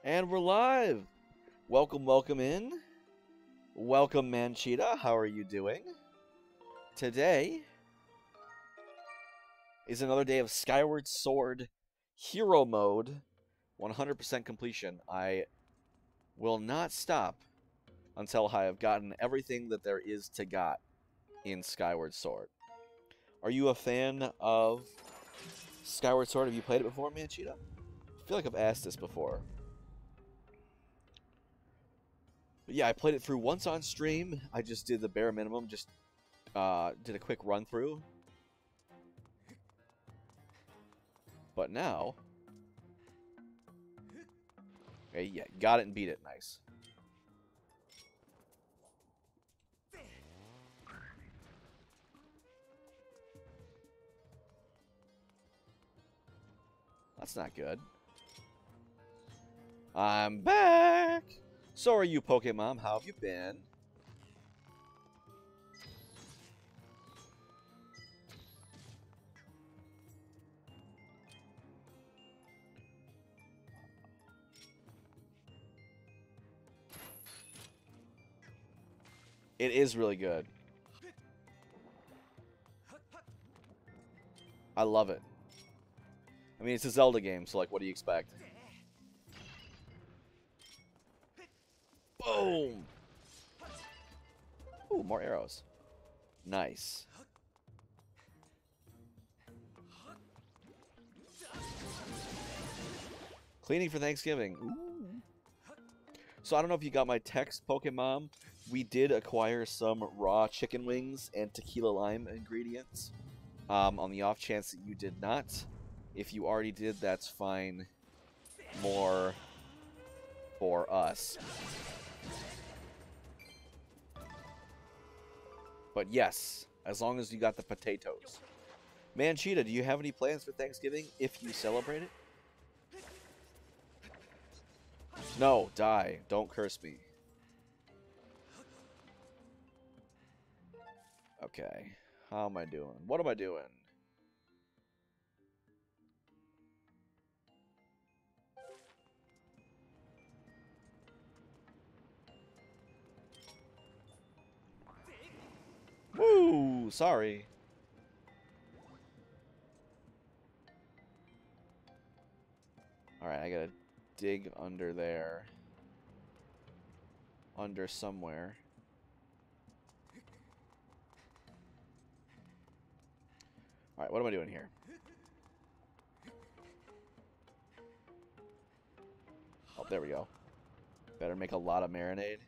And we're live! Welcome in. Welcome, Manchita. How are you doing? Today is another day of Skyward Sword Hero Mode. 100% completion. I will not stop until I have gotten everything that there is to got in Skyward Sword. Are you a fan of Skyward Sword? Have you played it before, Manchita? I feel like I've asked this before. But yeah, I played it through once on stream. I just did the bare minimum, just did a quick run through. But now, okay, yeah, got it and beat it, nice. That's not good. I'm back! So are you, Pokemon. How have you been? It is really good. I love it. I mean, it's a Zelda game, so like, what do you expect? Boom! Ooh, more arrows. Nice. Cleaning for Thanksgiving. Ooh. So I don't know if you got my text, Pokemon. We did acquire some raw chicken wings and tequila lime ingredients. On the off chance that you did not. If you already did, that's fine. More for us. But yes, as long as you got the potatoes. Manchita, do you have any plans for Thanksgiving if you celebrate it? No, die. Don't curse me. Okay. How am I doing? What am I doing? Woo! Sorry. Alright, I gotta dig under there. Under somewhere. Alright, what am I doing here? Oh, there we go. Better make a lot of marinade.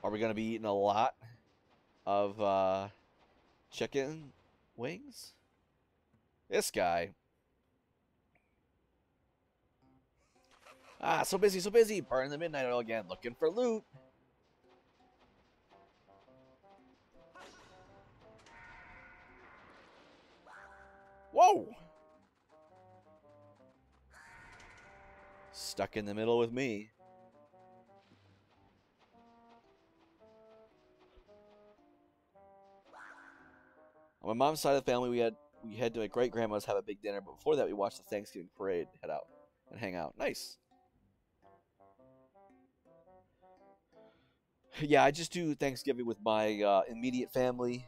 Are we going to be eating a lot of chicken wings? This guy. Ah, so busy, so busy. Burning the midnight oil again. Looking for loot. Whoa! Stuck in the middle with me. On my mom's side of the family, we had to my great grandma's have a big dinner, but before that, we watched the Thanksgiving parade, head out and hang out. Nice. Yeah, I just do Thanksgiving with my immediate family.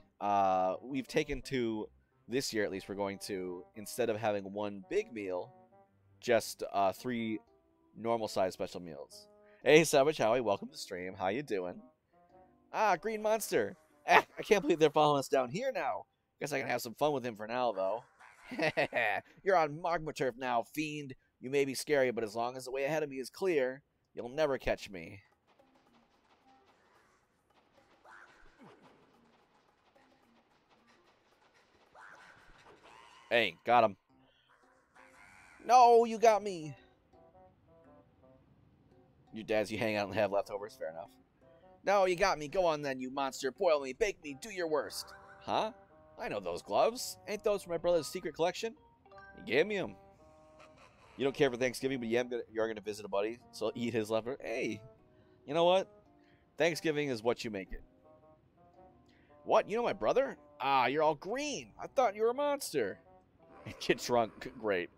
We've taken to this year, at least, we're going to, instead of having one big meal, just 3 normal-sized special meals. Hey, Savage Howie, welcome to the stream. How you doing? Ah, Green Monster. Ah, I can't believe they're following us down here now. Guess I can have some fun with him for now, though. You're on Magma Turf now, fiend. You may be scary, but as long as the way ahead of me is clear, you'll never catch me. Hey, got him. No, you got me. You dads, you hang out and have leftovers. Fair enough. No, you got me. Go on then, you monster. Boil me, bake me, do your worst. Huh? I know those gloves. Ain't those from my brother's secret collection? You gave me them. You don't care for Thanksgiving, but you're going to visit a buddy, so eat his leftovers. Hey, you know what? Thanksgiving is what you make it. What? You know my brother? Ah, you're all green. I thought you were a monster. Get drunk. Great.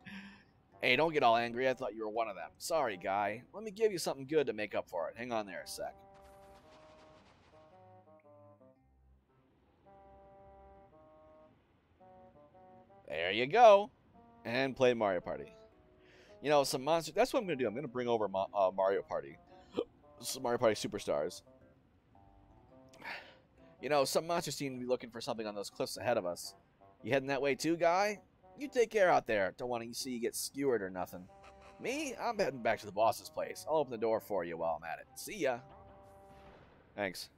Hey, don't get all angry. I thought you were one of them. Sorry, guy. Let me give you something good to make up for it. Hang on there a sec. There you go. And play Mario Party. You know, some monsters... That's what I'm going to do. I'm going to bring over Mario Party. Some Mario Party Superstars. You know, some monsters seem to be looking for something on those cliffs ahead of us. You heading that way too, guy? You take care out there. Don't want to see you get skewered or nothing. Me? I'm heading back to the boss's place. I'll open the door for you while I'm at it. See ya. Thanks.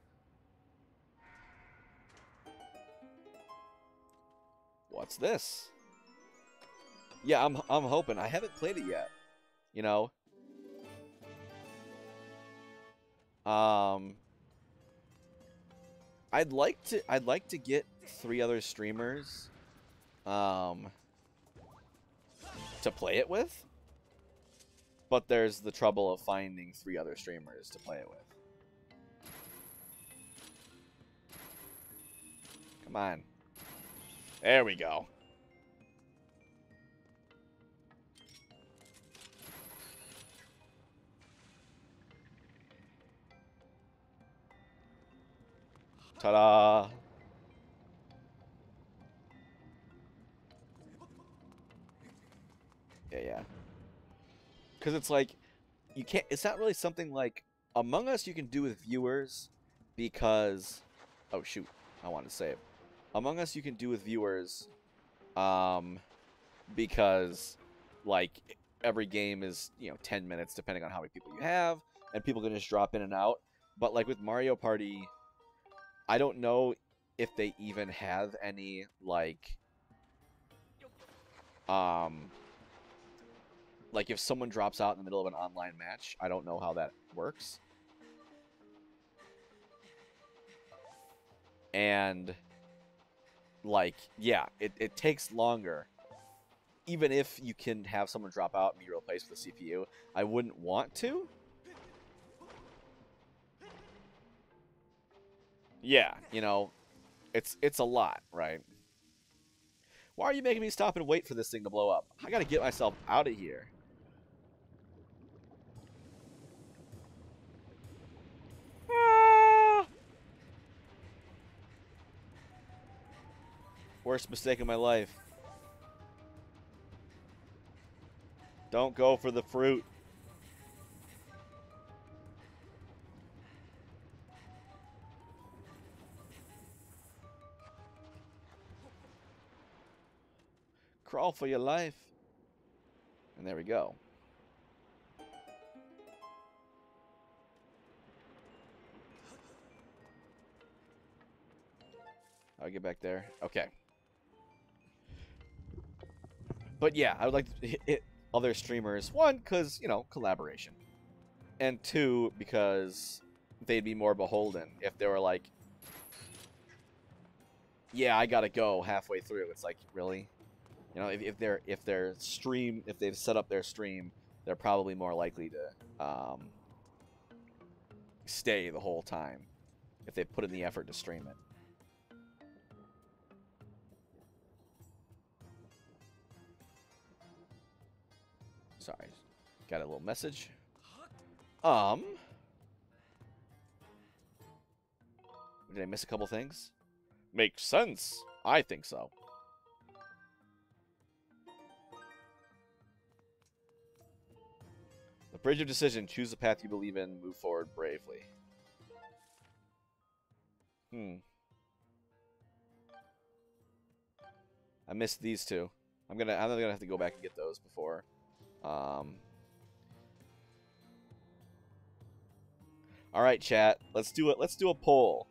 What's this? Yeah, I'm hoping. I haven't played it yet. You know. I'd like to get 3 other streamers to play it with. But there's the trouble of finding 3 other streamers to play it with. Come on. There we go. Ta-da! Yeah. Because it's like, you can't, it's not really something like Among Us you can do with viewers because, oh shoot, I wanted to save. Among Us you can do with viewers because, like, every game is, 10 minutes depending on how many people you have, and people can just drop in and out. But, like, with Mario Party, I don't know if they even have any, like if someone drops out in the middle of an online match, I don't know how that works. And, like, yeah, it takes longer. Even if you can have someone drop out and be replaced with a CPU, I wouldn't want to. Yeah, it's a lot, right? Why are you making me stop and wait for this thing to blow up? I gotta get myself out of here. Ah! Worst mistake of my life. Don't go for the fruit. Crawl for your life. And there we go. I'll get back there. Okay. But yeah, I would like to hit other streamers. 1, because, collaboration. And 2, because they'd be more beholden if they were like, yeah, I gotta go halfway through. It's like, really? If they've set up their stream, they're probably more likely to stay the whole time if they put in the effort to stream it. Sorry, got a little message. Did I miss a couple things? Makes sense. I think so. The bridge of decision. Choose the path you believe in. Move forward bravely. I missed these 2. I'm gonna have to go back and get those before. All right, chat. Let's do it. Let's do a poll.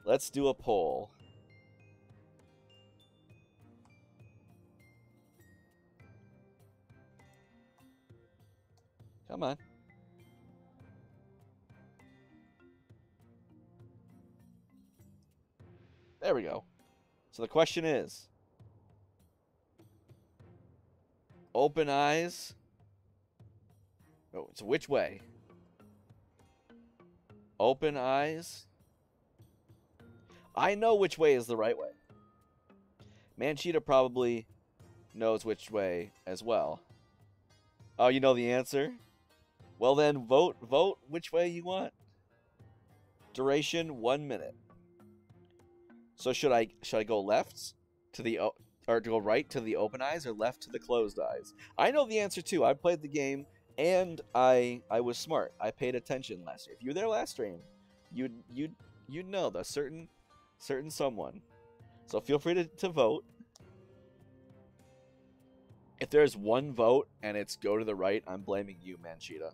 Let's do a poll. Come on. There we go. So the question is, open eyes. Oh, it's which way? Open eyes. I know which way is the right way. Manchita probably knows which way as well. Oh, you know the answer? Well then, vote which way you want. Duration 1 minute. So should I go left to the or to go right to the open eyes or left to the closed eyes? I know the answer too. I played the game and I was smart. I paid attention last year. If you were there last stream, you'd know the certain someone. So feel free to vote. If there's one vote and it's go to the right, I'm blaming you, Manchita.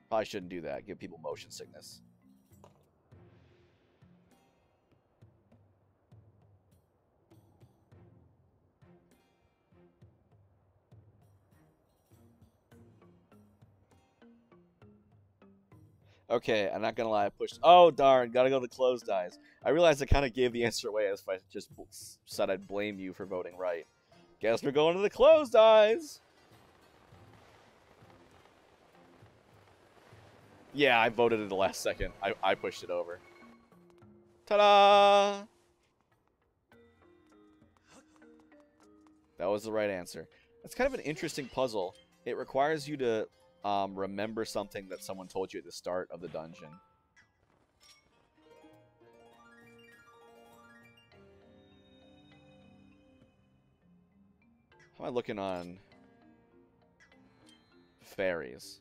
Probably shouldn't do that. Give people motion sickness. Okay, I'm not gonna lie, I pushed. Oh darn, gotta go to the closed eyes. I realized I kind of gave the answer away as if I just said I'd blame you for voting right. Guess we're going to the closed eyes. Yeah, I voted at the last second. I pushed it over. Ta-da! That was the right answer. It's kind of an interesting puzzle. It requires you to remember something that someone told you at the start of the dungeon. How am I looking on fairies?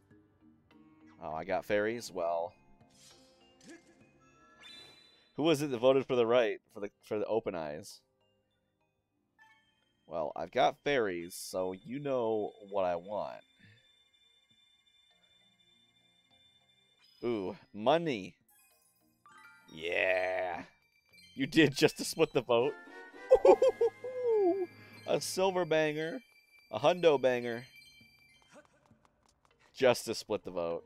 Oh, I got fairies? Well, who was it that voted for the right, for the open eyes? Well, I've got fairies, so you know what I want. Ooh, money. Yeah. You did just to split the vote. A silver banger. A hundo banger. Just to split the vote.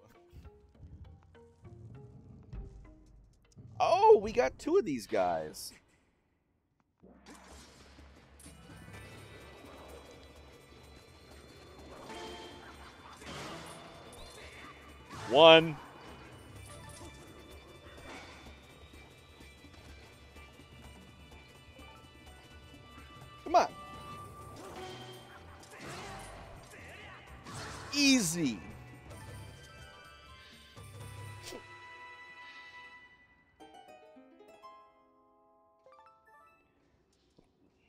Oh, we got 2 of these guys. One. Come on. Easy.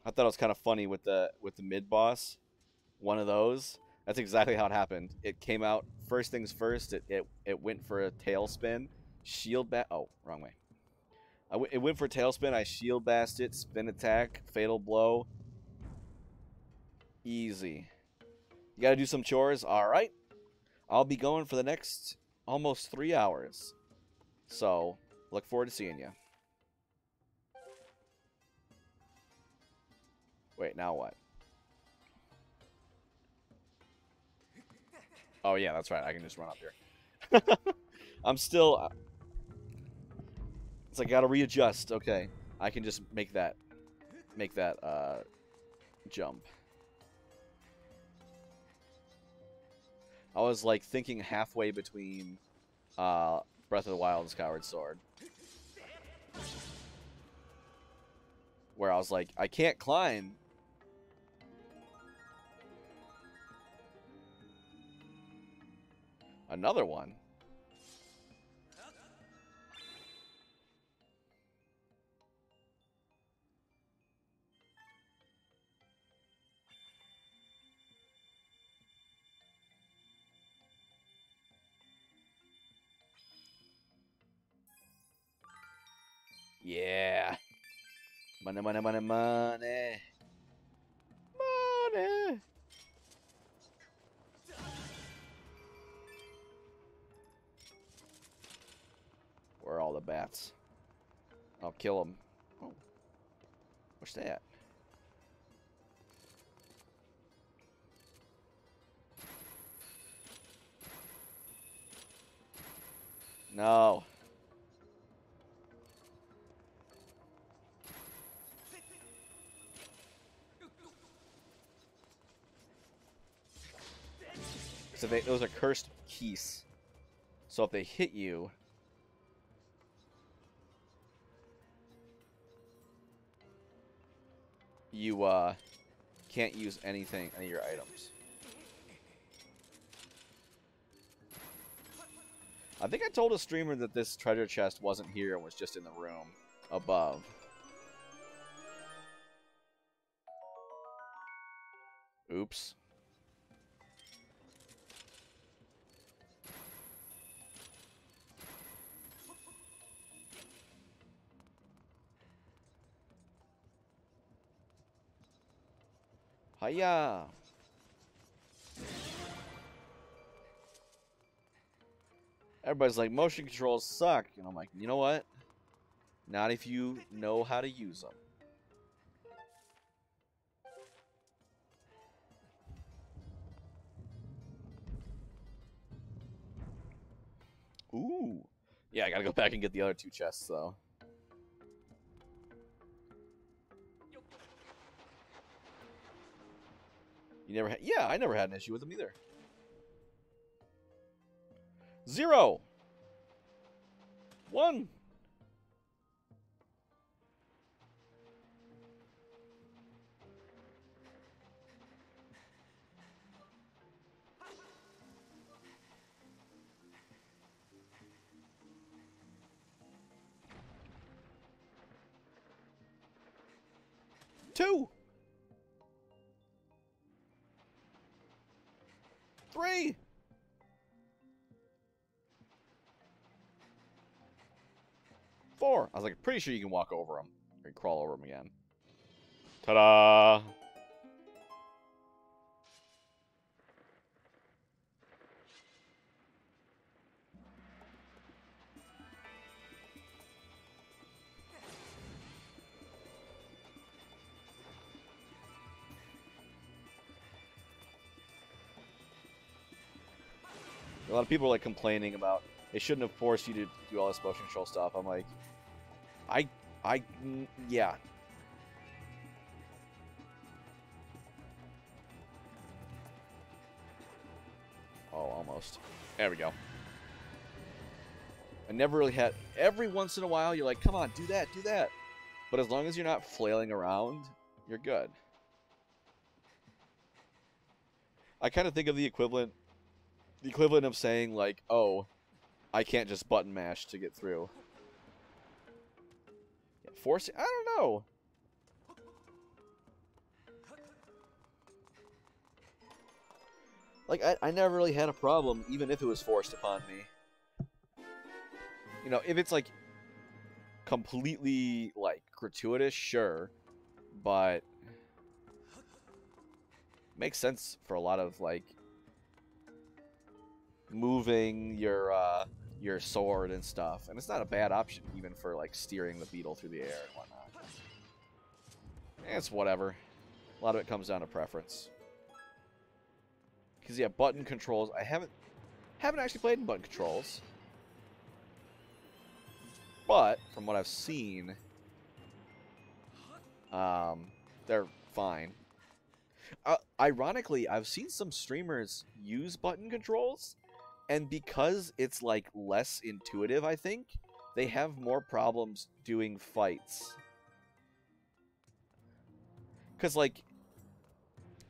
I thought it was kind of funny with the mid boss. One of those. That's exactly how it happened. It came out first things first. It went for a tailspin, shield bash. Oh, wrong way. It went for a tailspin. I shield bashed it, spin attack, fatal blow. Easy. You gotta do some chores. All right. I'll be going for the next almost 3 hours. So look forward to seeing you. Wait, now what? Oh, yeah, that's right. I can just run up here. I'm still... It's like, I gotta readjust. Okay. I can just make that jump. I was, like, thinking halfway between Breath of the Wild and Skyward Sword. Where I was like, I can't climb. Another one. Yeah. Money, money, money, money. Money. Where are all the bats? I'll kill them. Oh. What's that? No. So those are cursed keys. So if they hit you, you can't use any of your items. I think I told a streamer that this treasure chest wasn't here and was just in the room above. Oops. Hiya! Everybody's like, motion controls suck. And I'm like, you know what? Not if you know how to use them. Ooh. Yeah, I gotta go back and get the other 2 chests, though. You never had... Yeah, I never had an issue with them either. 0! 1! Two! 3! 4! I was like, pretty sure you can walk over them. Or crawl over them again. Ta-da! A lot of people are like complaining about they shouldn't have forced you to do all this motion control stuff. I'm like, yeah. Oh, almost. There we go. I never really had... Every once in a while, you're like, come on, do that, do that. But as long as you're not flailing around, you're good. I kind of think of the equivalent of saying, like, oh, I can't just button mash to get through. Yeah, forcing... I don't know. Like, I never really had a problem, even if it was forced upon me. You know, if it's, like, completely, like, gratuitous, sure. But... makes sense for a lot of, like... moving your sword and stuff. And it's not a bad option, even for, like, steering the beetle through the air and whatnot. It's whatever. A lot of it comes down to preference. Because, yeah, button controls... I haven't actually played in button controls. But, from what I've seen... they're fine. Ironically, I've seen some streamers use button controls, and because it's, like, less intuitive, I think, they have more problems doing fights. Because, like...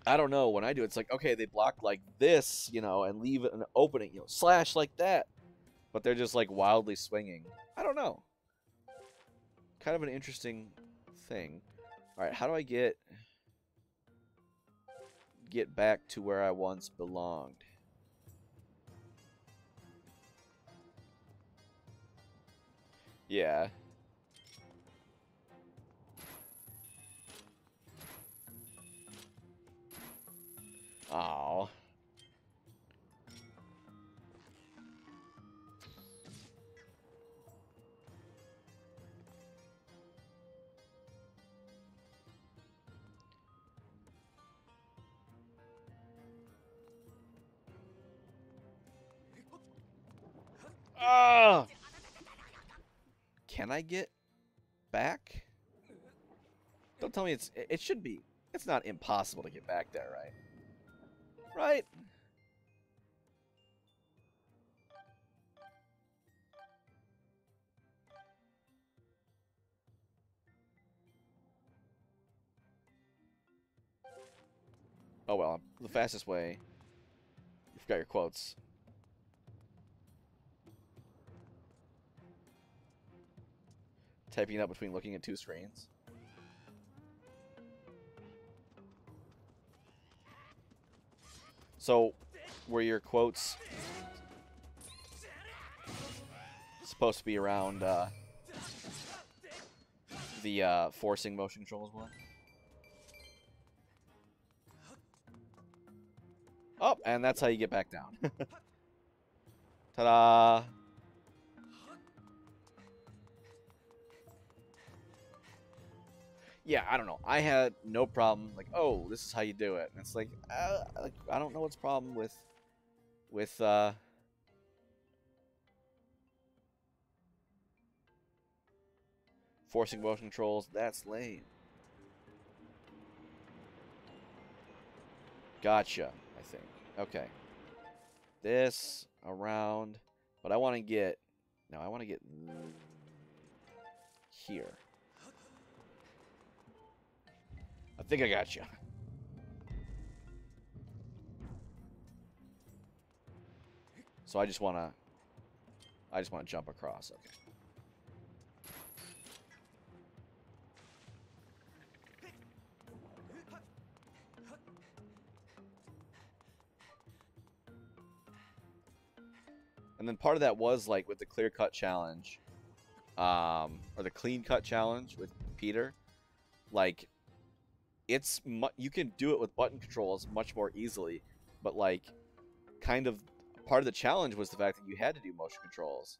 I don't know, when I do it, it's like, okay, they block like this, you know, and leave an opening, you know, slash like that. But they're just, like, wildly swinging. I don't know. Kind of an interesting thing. Alright, how do I get back to where I once belonged? Yeah. Aww. Ah! Can I get back? Don't tell me it should be. It's not impossible to get back there, right? Right? Oh well, the fastest way. You forgot your quotes. Typing it up between looking at two screens. So, were your quotes supposed to be around the forcing motion controls one? Oh, and that's how you get back down. Ta-da! Yeah, I don't know. I had no problem. Like, oh, this is how you do it. And it's like I don't know what's the problem with forcing motion controls. That's lame. Gotcha, I think. Okay. This around, but I want to get, no, I want to get here. I think I got you. So I just want to jump across. Okay. And then part of that was like with the clear cut challenge, or the clean cut challenge with Peter, like it's you can do it with button controls much more easily, but like kind of part of the challenge was the fact that you had to do motion controls.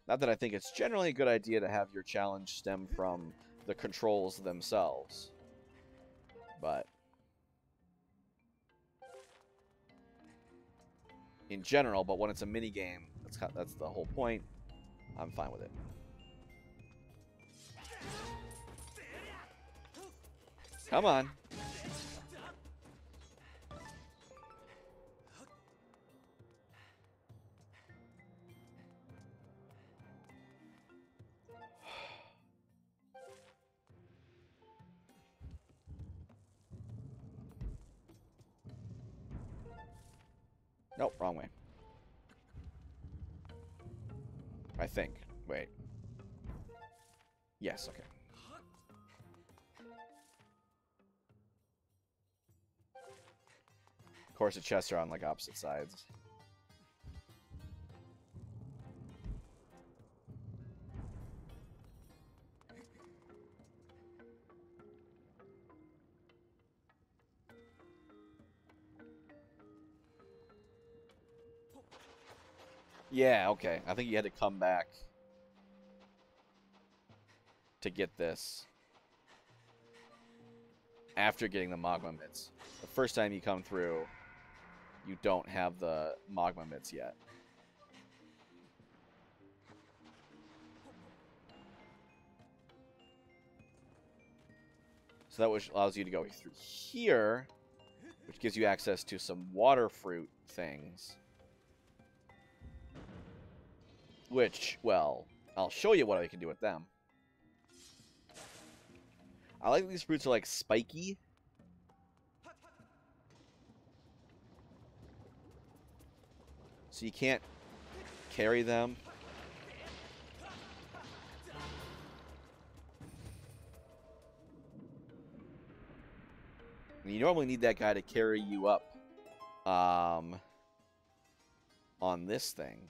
Not that I think it's generally a good idea to have your challenge stem from the controls themselves, but in general, but when it's a mini game, that's the whole point. I'm fine with it. Come on. Nope, wrong way. I think. Wait. Yes, okay. Of course, the chests are on like opposite sides. Yeah, okay. I think you had to come back to get this after getting the magma mitts. The first time you come through, you don't have the magma mitts yet. So that which allows you to go through here, which gives you access to some water fruit things. Which, well, I'll show you what I can do with them. I like these fruits are like spiky. So you can't carry them. And you normally need that guy to carry you up on this thing,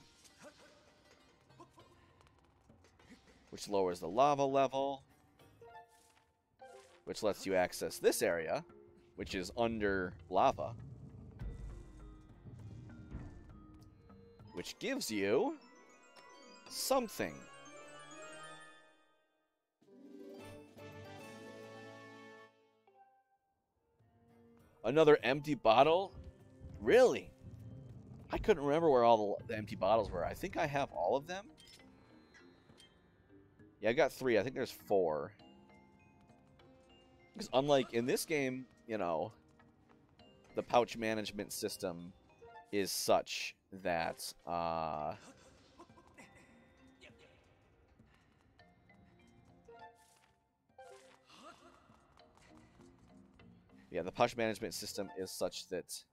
which lowers the lava level, which lets you access this area, which is under lava, which gives you something. Another empty bottle? Really? I couldn't remember where all the empty bottles were. I think I have all of them. Yeah, I got 3. I think there's 4. Because unlike in this game, you know, the pouch management system is such that Yeah, the push management system is such that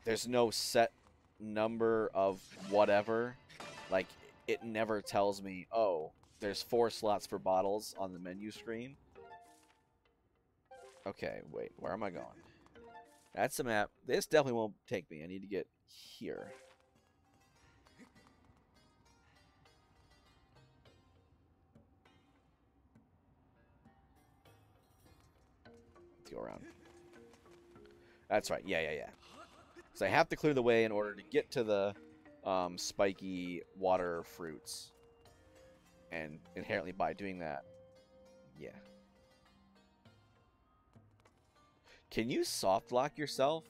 there's no set number of whatever. Like, it never tells me, oh, there's 4 slots for bottles on the menu screen. Okay, wait, where am I going? That's the map. This definitely won't take me. I need to get here. Let's go around. That's right. Yeah. So I have to clear the way in order to get to the spiky water fruits. And inherently by doing that, yeah. Can you soft lock yourself?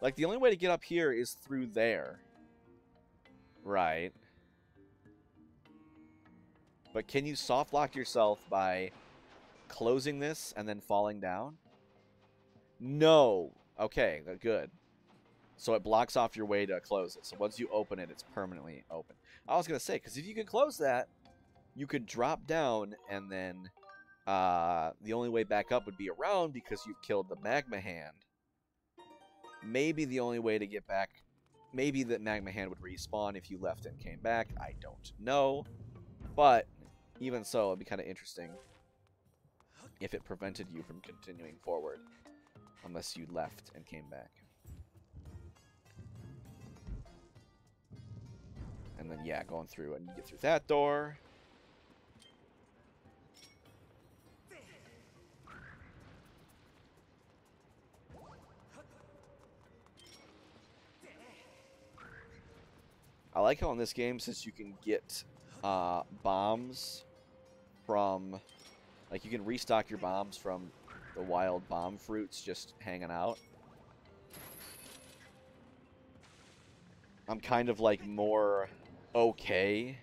Like, the only way to get up here is through there. Right. But can you soft lock yourself by closing this and then falling down? No. Okay, good. So it blocks off your way to close it. So once you open it, it's permanently open. I was going to say, because if you could close that, you could drop down and then the only way back up would be around because you've killed the magma hand. Maybe the only way to get back, maybe the magma hand would respawn if you left and came back. I don't know. But even so, it'd be kind of interesting if it prevented you from continuing forward unless you left and came back. And then, yeah, going through, and you get through that door. I like how in this game, since you can get bombs from, like, you can restock your bombs from the wild bomb fruits just hanging out. I'm kind of, like, more okay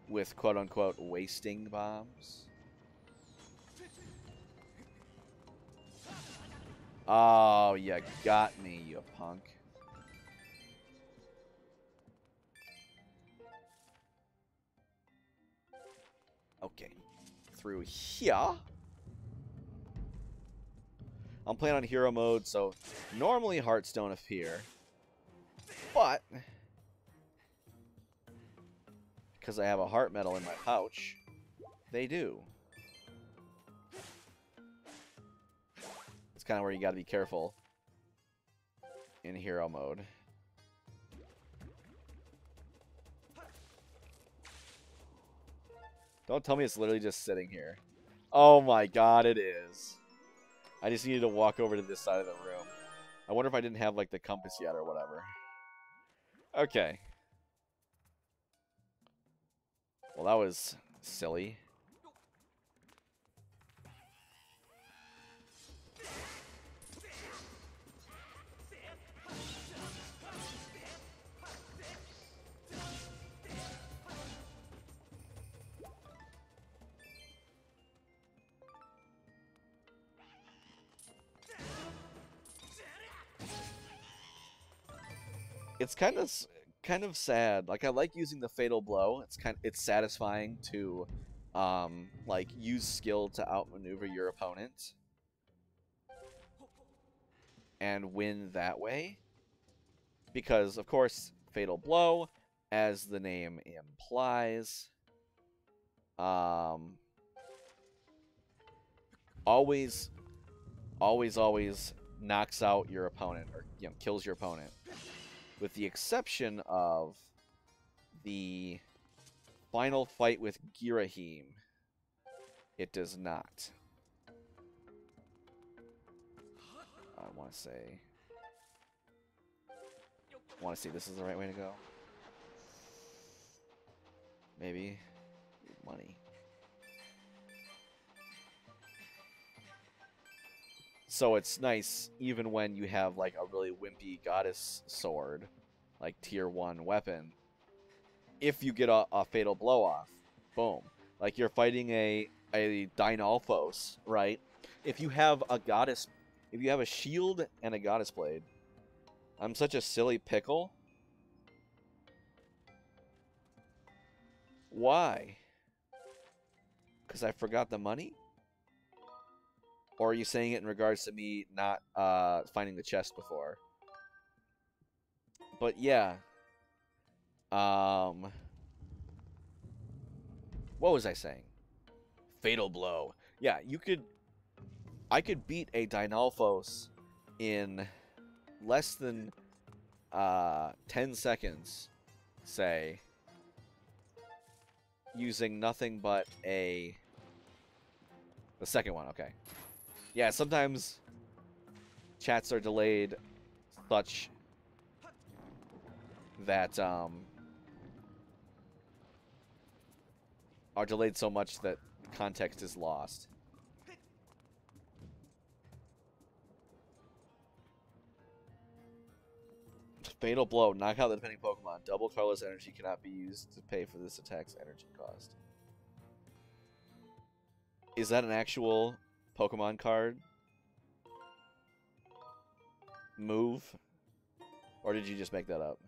with quote-unquote wasting bombs. Oh, you got me, you punk. Okay. Through here. I'm playing on hero mode, so normally hearts don't appear. But because I have a heart medal in my pouch, they do. It's kind of where you got to be careful in hero mode. Don't tell me it's literally just sitting here. Oh my god, it is. I just needed to walk over to this side of the room. I wonder if I didn't have, like, the compass yet or whatever. Okay. Well, that was silly. It's kind of sad. Like, I like using the fatal blow. It's satisfying to like, use skill to outmaneuver your opponent and win that way. Because of course, fatal blow, as the name implies, always knocks out your opponent, or, you know, kills your opponent. With the exception of the final fight with Girahim, it does not. I want to see this is the right way to go. Maybe. Money. So it's nice, even when you have, like, a really wimpy goddess sword, like tier 1 weapon, if you get a fatal blow off, boom. Like, you're fighting a Dynalphos, right? If you have a shield and a goddess blade, I'm such a silly pickle. Why? Because I forgot the money? Or are you saying it in regards to me not finding the chest before? But yeah. What was I saying? Fatal blow. Yeah, I could beat a Dynalphos in less than 10 seconds, say, using nothing but the second one, okay. Yeah, sometimes chats are delayed such that are delayed so much that context is lost. Fatal blow. Knock out the defending Pokemon. Double colorless energy cannot be used to pay for this attack's energy cost. Is that an actual Pokemon card move? Or did you just make that up?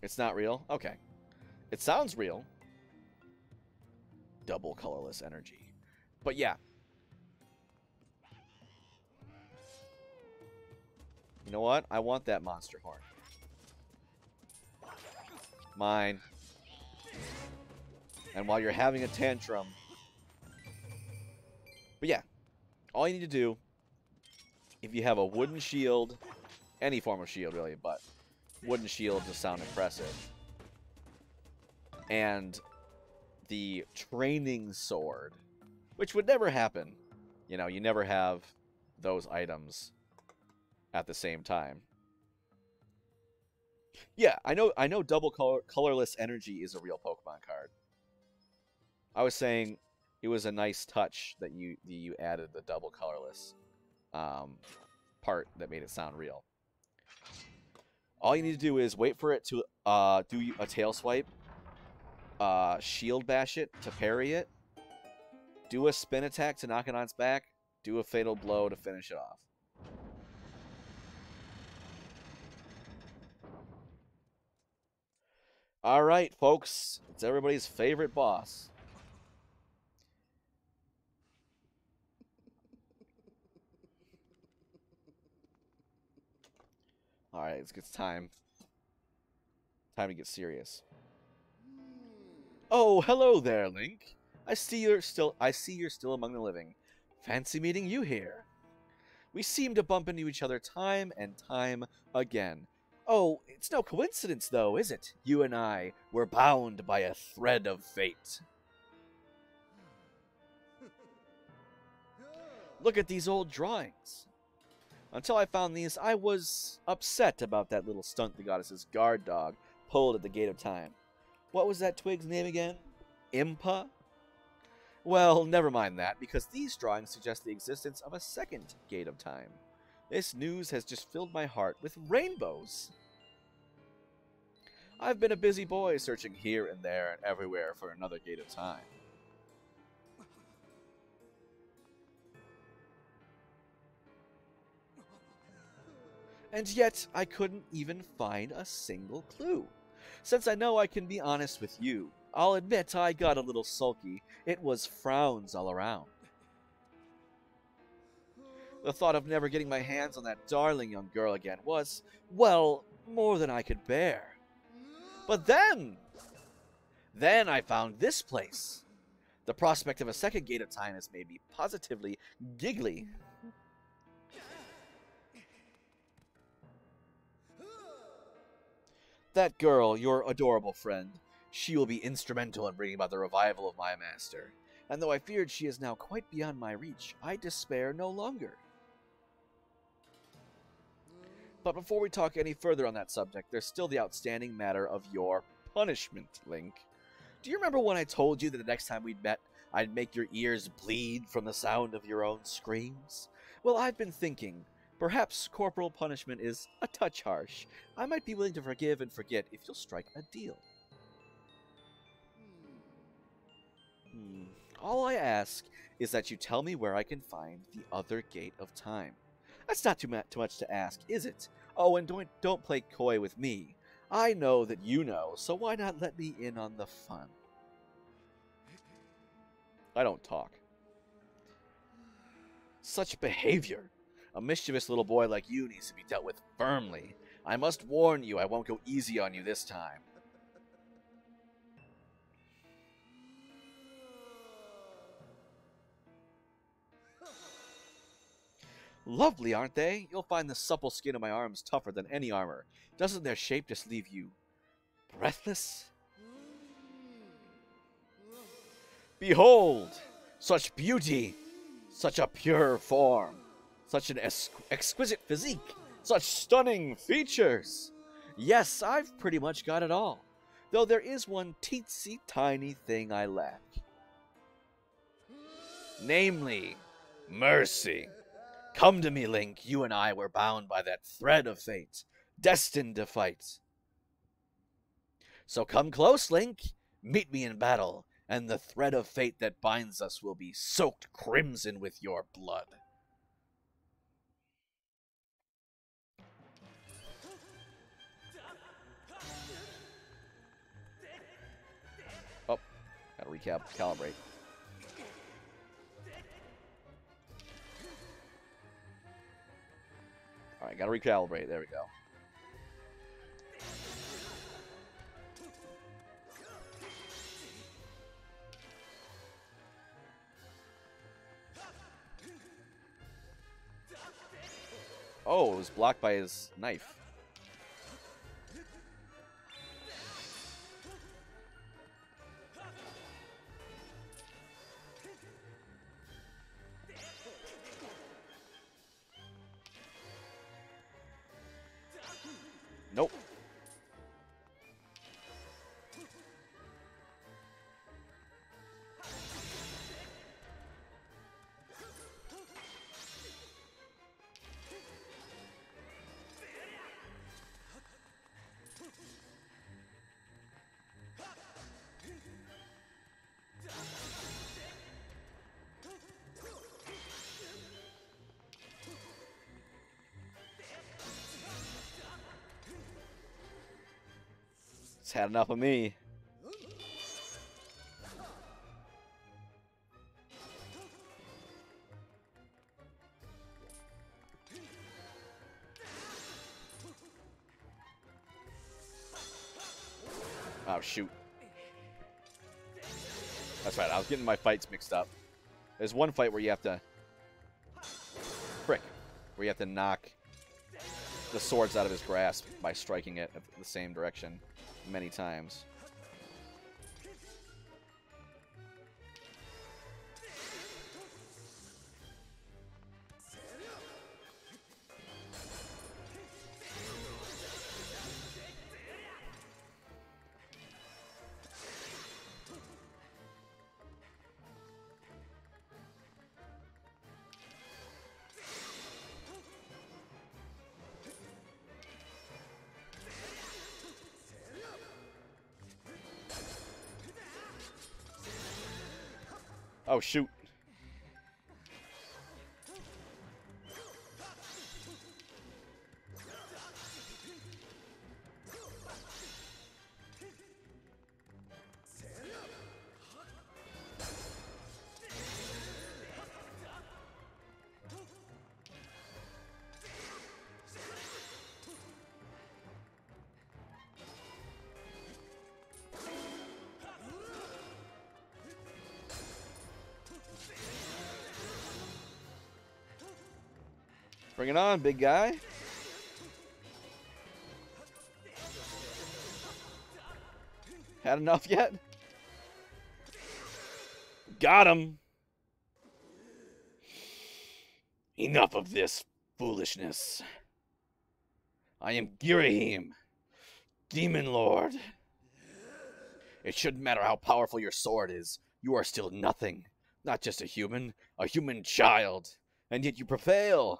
It's not real? Okay. It sounds real. Double colorless energy. But yeah. You know what? I want that monster horn. Mine. And while you're having a tantrum. But yeah. All you need to do, if you have a wooden shield, any form of shield really, but wooden shield to sound impressive. And the training sword, which would never happen. You know, you never have those items at the same time. Yeah, I know double colorless energy is a real Pokemon card. I was saying it was a nice touch that you added the double colorless part that made it sound real. All you need to do is wait for it to do a tail swipe, shield bash it to parry it, do a spin attack to knock it on its back, do a fatal blow to finish it off. Alright, folks. It's everybody's favorite boss. Alright, it's time. Time to get serious. Oh, hello there, Link. I see you're still among the living. Fancy meeting you here. We seem to bump into each other time and time again. Oh, it's no coincidence, though, is it? You and I were bound by a thread of fate. Look at these old drawings. Until I found these, I was upset about that little stunt the goddess's guard dog pulled at the Gate of Time. What was that twig's name again? Impa? Well, never mind that, because these drawings suggest the existence of a second Gate of Time. This news has just filled my heart with rainbows. I've been a busy boy searching here and there and everywhere for another Gate of Time. And yet, I couldn't even find a single clue. Since I know I can be honest with you, I'll admit I got a little sulky. It was frowns all around. The thought of never getting my hands on that darling young girl again was, well, more than I could bear. But then I found this place. The prospect of a second Gate of Time has made me positively giggly. That girl, your adorable friend, she will be instrumental in bringing about the revival of my master. And though I feared she is now quite beyond my reach, I despair no longer. But before we talk any further on that subject, there's still the outstanding matter of your punishment, Link. Do you remember when I told you that the next time we'd met, I'd make your ears bleed from the sound of your own screams? Well, I've been thinking, perhaps corporal punishment is a touch harsh. I might be willing to forgive and forget if you'll strike a deal. All I ask is that you tell me where I can find the other Gate of Time. That's not too much to ask, is it? Oh, and don't play coy with me. I know that you know, so why not let me in on the fun? I don't talk. Such behavior. A mischievous little boy like you needs to be dealt with firmly. I must warn you, I won't go easy on you this time. Lovely, aren't they? You'll find the supple skin of my arms tougher than any armor. Doesn't their shape just leave you breathless? Behold! Such beauty! Such a pure form! Such an exquisite physique! Such stunning features! Yes, I've pretty much got it all. Though there is one teensy tiny thing I lack. Namely, mercy. Come to me, Link. You and I were bound by that thread of fate, destined to fight. So come close, Link. Meet me in battle, and the thread of fate that binds us will be soaked crimson with your blood. Oh, gotta calibrate. Alright, gotta recalibrate. There we go. Oh, it was blocked by his knife. Nope. It's had enough of me. Oh, shoot. That's right, I was getting my fights mixed up. There's one fight where you have to... Frick. Where you have to knock the swords out of his grasp by striking it at the same direction many times. Oh, shoot. Bring it on, big guy. Had enough yet? Got him. Enough of this foolishness. I am Girahim, Demon Lord. It shouldn't matter how powerful your sword is. You are still nothing. Not just a human child. And yet you prevail.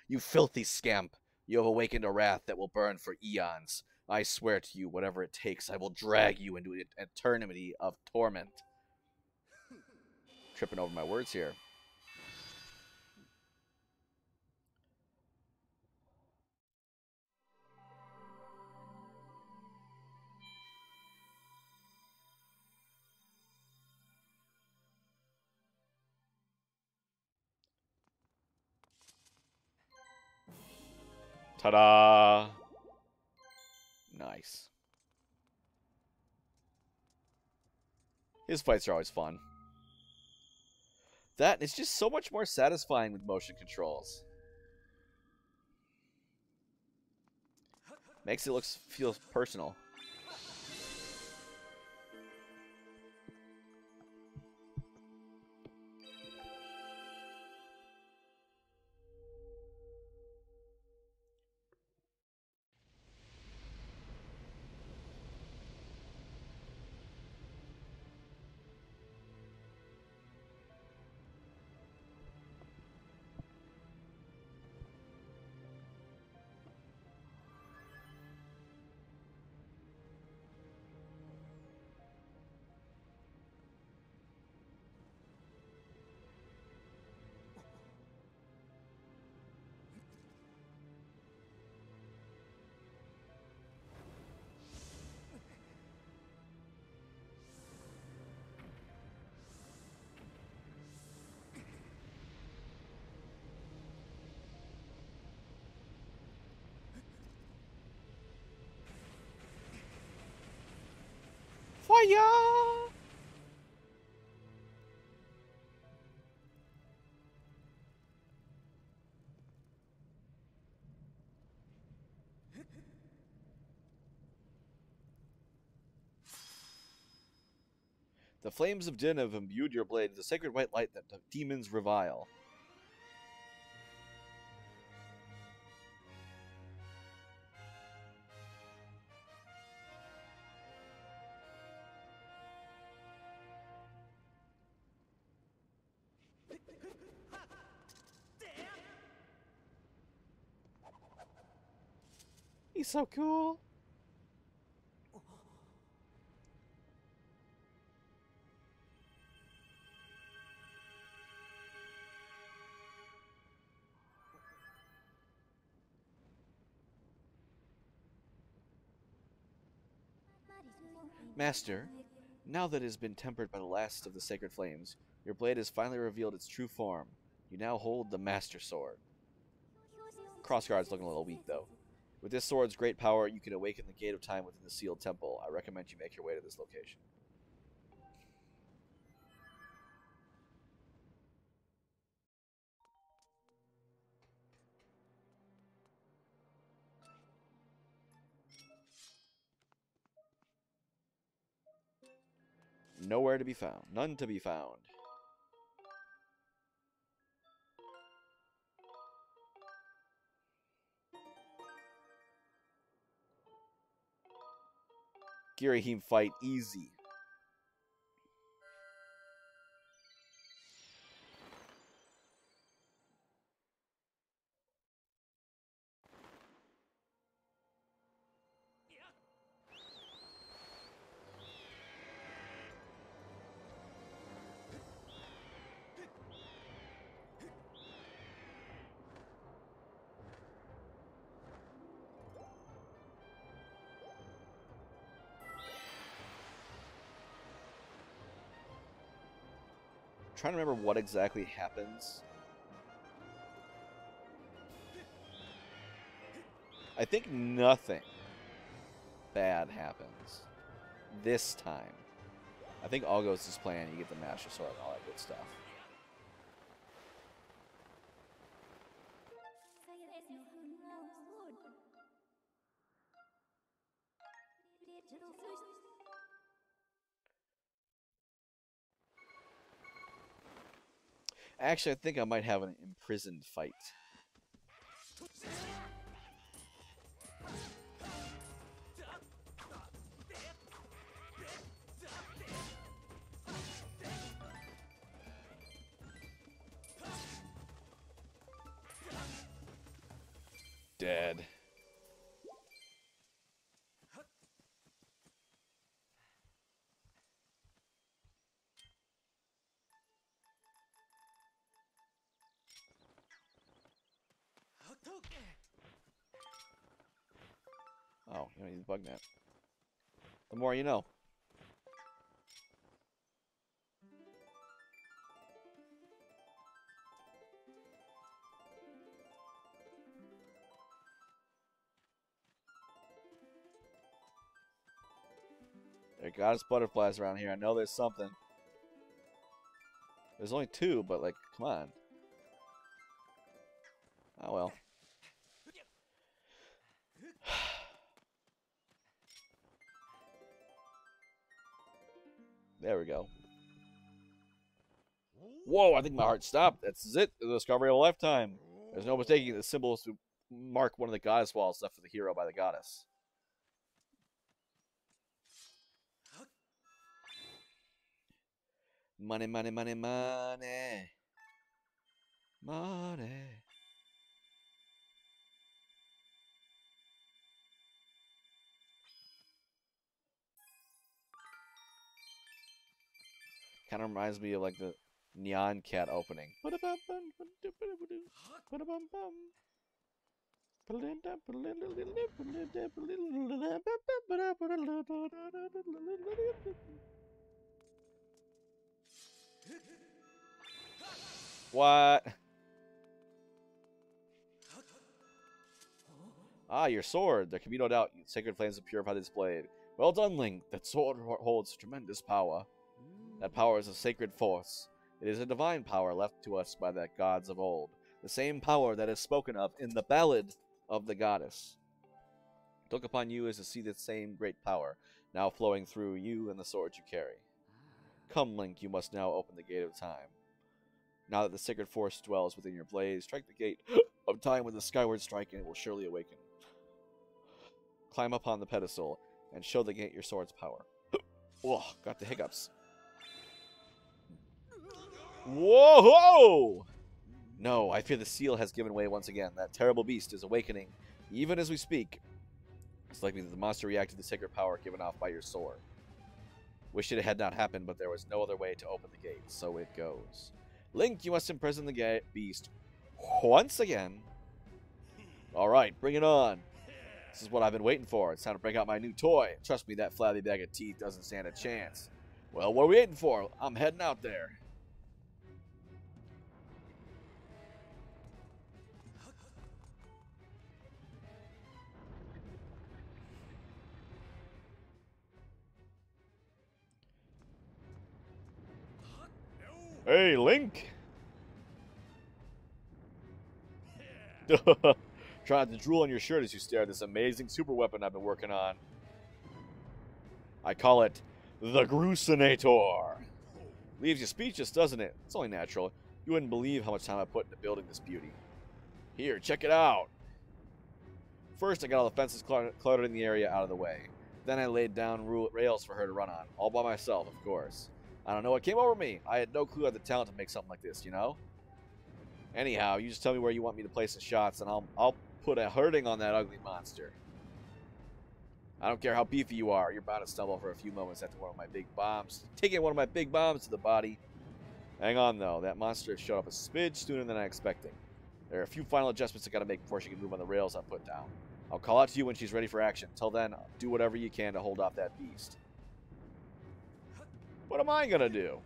You filthy scamp, you have awakened a wrath that will burn for eons. I swear to you, whatever it takes, I will drag you into an eternity of torment. Tripping over my words here. Ta-da! Nice. His fights are always fun. That is just so much more satisfying with motion controls. Makes it feel personal. Fire! The flames of Din have imbued your blade with the sacred white light that the demons revile. He's so cool. Master, now that it has been tempered by the last of the sacred flames, your blade has finally revealed its true form. You now hold the Master Sword. Crossguard's looking a little weak, though. With this sword's great power, you can awaken the Gate of Time within the sealed temple. I recommend you make your way to this location. Nowhere to be found. None to be found. Girahim fight easy. Trying to remember what exactly happens. I think nothing bad happens this time. I think all goes as planned. You get the Master Sword and all that good stuff. Actually, I think I might have an imprisoned fight. Dead. Oh, you don't need the bug net. The more you know. There are goddess butterflies around here. I know there's something. There's only 2, but like, come on. Oh well. There we go. Whoa, I think my heart stopped. That's it. The discovery of a lifetime. There's no mistaking the symbols to mark one of the goddess walls left for the hero by the goddess. Money, money, money, money. Money. Kind of reminds me of like the Neon Cat opening. What? Ah, your sword. There can be no doubt sacred flames have purified this blade. Well done, Link. That sword holds tremendous power. That power is a sacred force. It is a divine power left to us by the gods of old. The same power that is spoken of in the Ballad of the Goddess. To look upon you is to see the same great power, now flowing through you and the sword you carry. Come, Link, you must now open the gate of time. Now that the sacred force dwells within your blade, strike the gate of time with a skyward strike and it will surely awaken. Climb upon the pedestal and show the gate your sword's power. Ugh, got the hiccups. Whoa! No, I fear the seal has given way once again. That terrible beast is awakening, even as we speak. It's likely that the monster reacted to the sacred power given off by your sword. Wish it had not happened, but there was no other way to open the gate, so it goes. Link, you must imprison the beast once again. Alright, bring it on. This is what I've been waiting for. It's time to break out my new toy. Trust me, that flabby bag of teeth doesn't stand a chance. Well, what are we waiting for? I'm heading out there. Hey, Link! Try not to drool on your shirt as you stare at this amazing super weapon I've been working on. I call it the Grucinator. Leaves you speechless, doesn't it? It's only natural. You wouldn't believe how much time I put into building this beauty. Here, check it out. First, I got all the fences cluttered in the area out of the way. Then I laid down rails for her to run on, all by myself, of course. I don't know what came over me. I had no clue I had the talent to make something like this, you know? Anyhow, you just tell me where you want me to place the shots, and I'll put a hurting on that ugly monster. I don't care how beefy you are. You're bound to stumble for a few moments after one of my big bombs. Taking one of my big bombs to the body. Hang on, though. That monster showed up a smidge sooner than I expected. There are a few final adjustments I gotta make before she can move on the rails I put down. I'll call out to you when she's ready for action. Till then, do whatever you can to hold off that beast. What am I gonna do?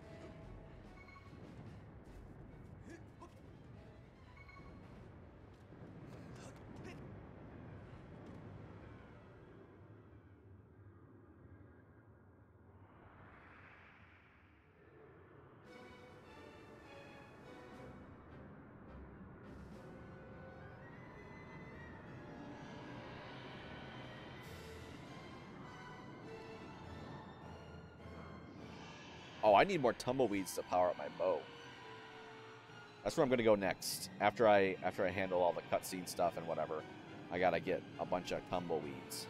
Oh, I need more tumbleweeds to power up my bow. That's where I'm gonna go next. After I handle all the cutscene stuff and whatever, I gotta get a bunch of tumbleweeds.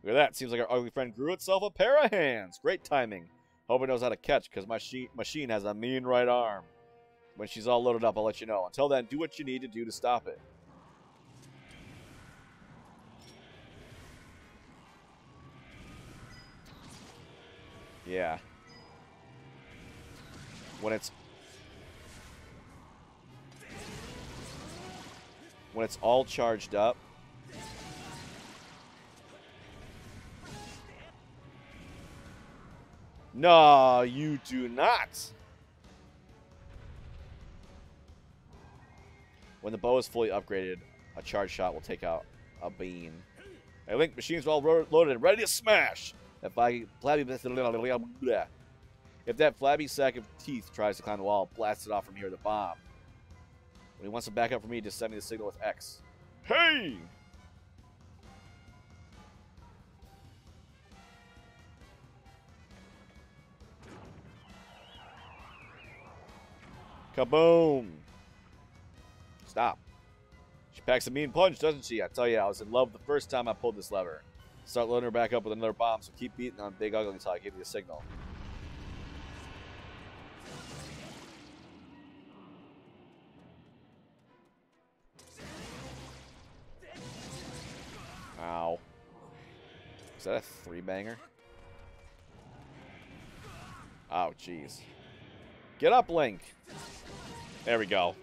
Look at that. Seems like our ugly friend grew itself a pair of hands. Great timing. Hope it knows how to catch, because my machine has a mean right arm. When she's all loaded up, I'll let you know. Until then, do what you need to do to stop it. Yeah. When it's all charged up. No, you do not. When the bow is fully upgraded, A charge shot will take out a bean. Hey, Link, machine's all loaded and ready to smash. If that flabby sack of teeth tries to climb the wall, blast it off from here with a bomb. When he wants to back up from me, just send me the signal with X. Hey! Kaboom! Stop. She packs a mean punch, doesn't she? I tell you, I was in love the first time I pulled this lever. Start loading her back up with another bomb, so keep beating on Big Ugly until I give you a signal. Ow. Is that a 3-banger? Oh, jeez. Get up, Link! There we go.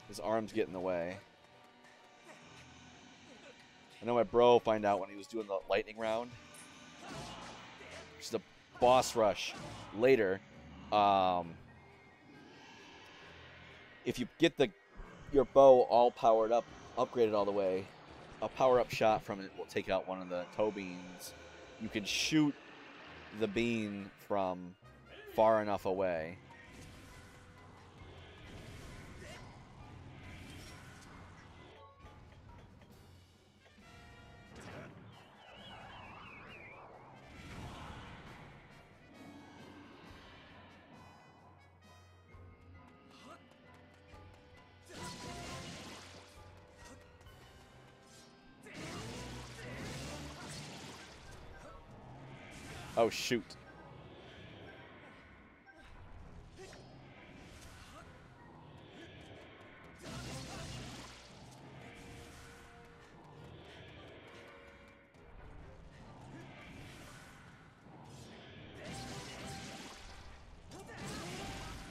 His arms get in the way. I know my bro find out when he was doing the lightning round. Just a boss rush later. If you get your bow all powered up, upgraded all the way, a power-up shot from it will take out one of the toe beans. You can shoot the bean from far enough away. Oh, shoot.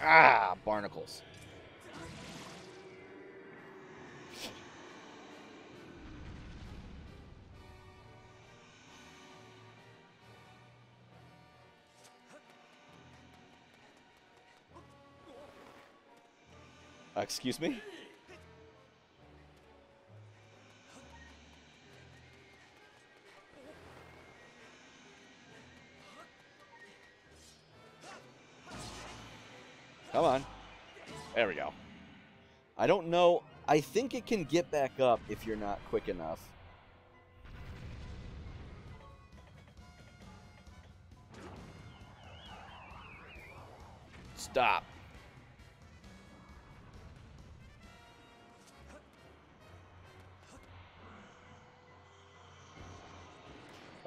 Ah, barnacles. Excuse me? Come on. There we go. I don't know. I think it can get back up if you're not quick enough. Stop.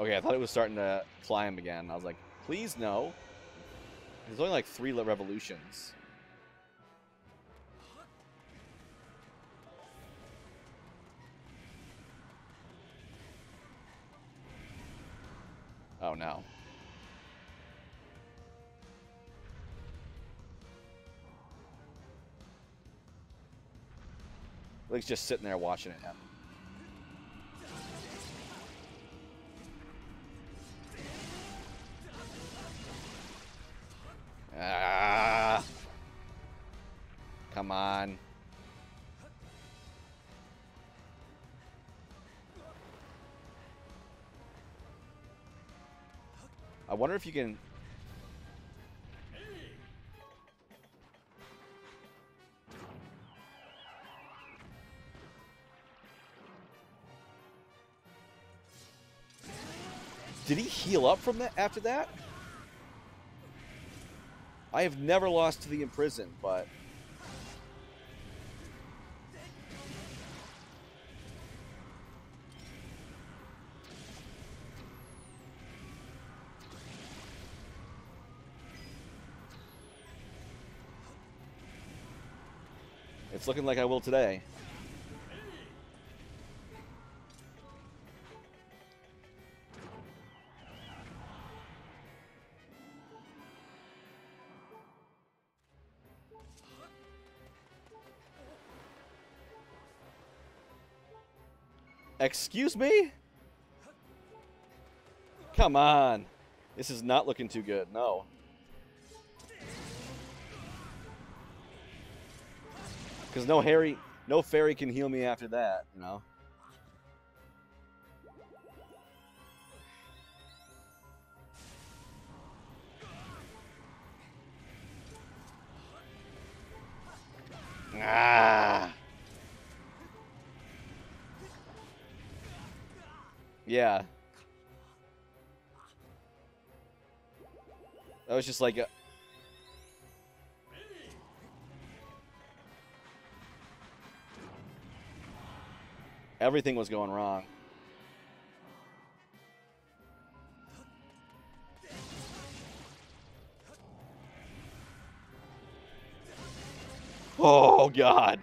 Okay, I thought it was starting to climb again. I was like, please no. There's only like 3 revolutions. Oh no. Link's just sitting there watching it happen. Ah. Come on. I wonder if you can... Did he heal up from that after that? I have never lost to the Imprisoned, but... It's looking like I will today. Excuse me? Come on. This is not looking too good. No. Because no fairy can heal me after that, you know? Ah. Yeah. That was just like everything was going wrong. Oh, God.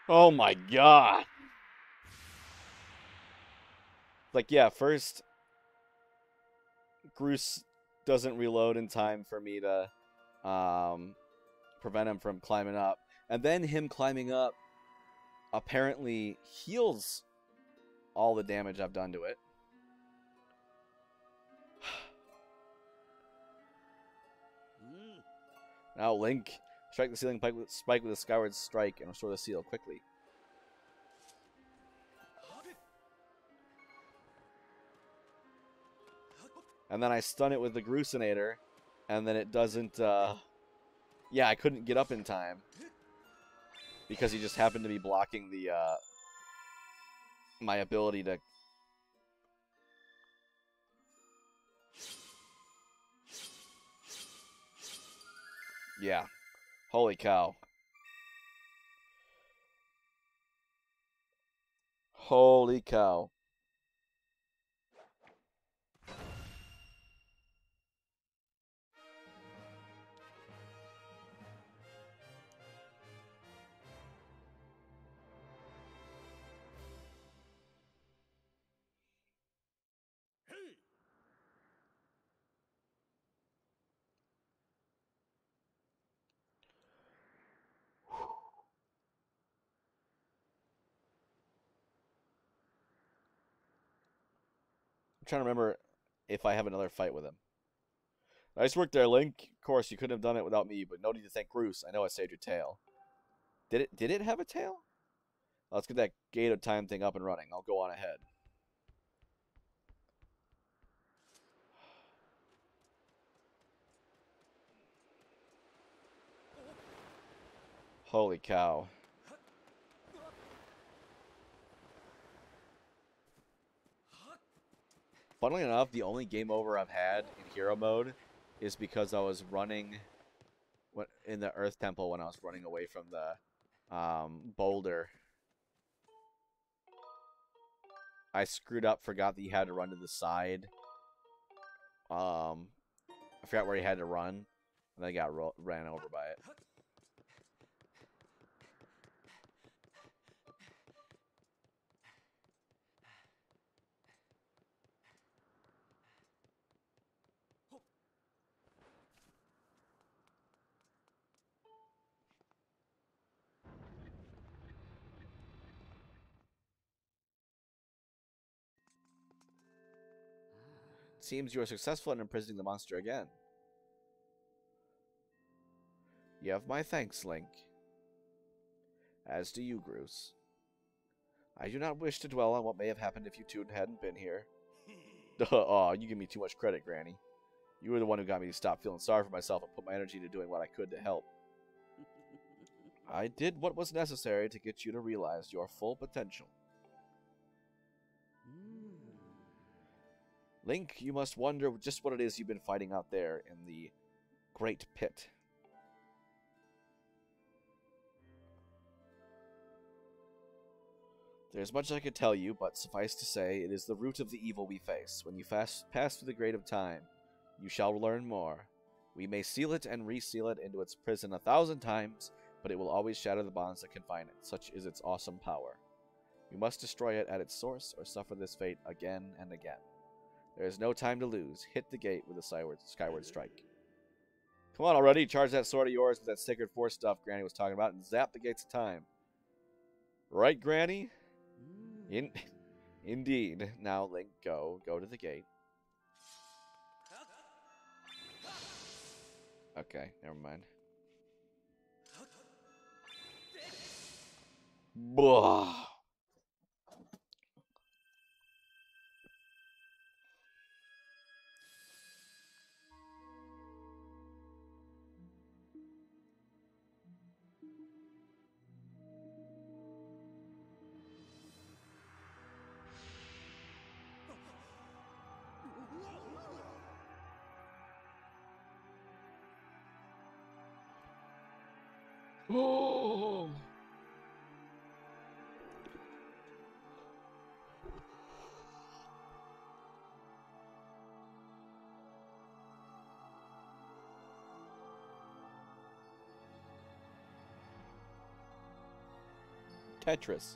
Oh, my God. Like, yeah, first, Groose doesn't reload in time for me to prevent him from climbing up. And then him climbing up apparently heals all the damage I've done to it. Now Link, strike the ceiling spike with a Skyward strike and restore the seal quickly. And then I stun it with the Groosinator, and then it doesn't, yeah, I couldn't get up in time. Because he just happened to be blocking the, my ability to... Yeah. Holy cow. Holy cow. I'm trying to remember if I have another fight with him. Nice work there, Link. Of course, you couldn't have done it without me, but no need to thank Groose. I know I saved your tail. Did it have a tail? Let's get that gate of time thing up and running. I'll go on ahead. Holy cow. Funnily enough, the only game over I've had in hero mode is because I was running in the Earth Temple when I was running away from the boulder. I screwed up, forgot that you had to run to the side. I forgot where you had to run, and I got ran over by it. Seems you are successful in imprisoning the monster again. You have my thanks, Link. As do you, Groose. I do not wish to dwell on what may have happened if you two hadn't been here. Aw, you give me too much credit, Granny. You were the one who got me to stop feeling sorry for myself and put my energy into doing what I could to help. I did what was necessary to get you to realize your full potential. Link, you must wonder just what it is you've been fighting out there in the Great Pit. There's much I could tell you, but suffice to say, it is the root of the evil we face. When you pass through the Gate of Time, you shall learn more. We may seal it and reseal it into its prison 1,000 times, but it will always shatter the bonds that confine it. Such is its awesome power. We must destroy it at its source, or suffer this fate again and again. There is no time to lose. Hit the gate with a Skyward Strike. Come on already, charge that sword of yours with that Sacred Force stuff Granny was talking about, and zap the gates of time. Right, Granny? Indeed. Now, Link, go to the gate. Okay, never mind. Blah. Oh. Tetris.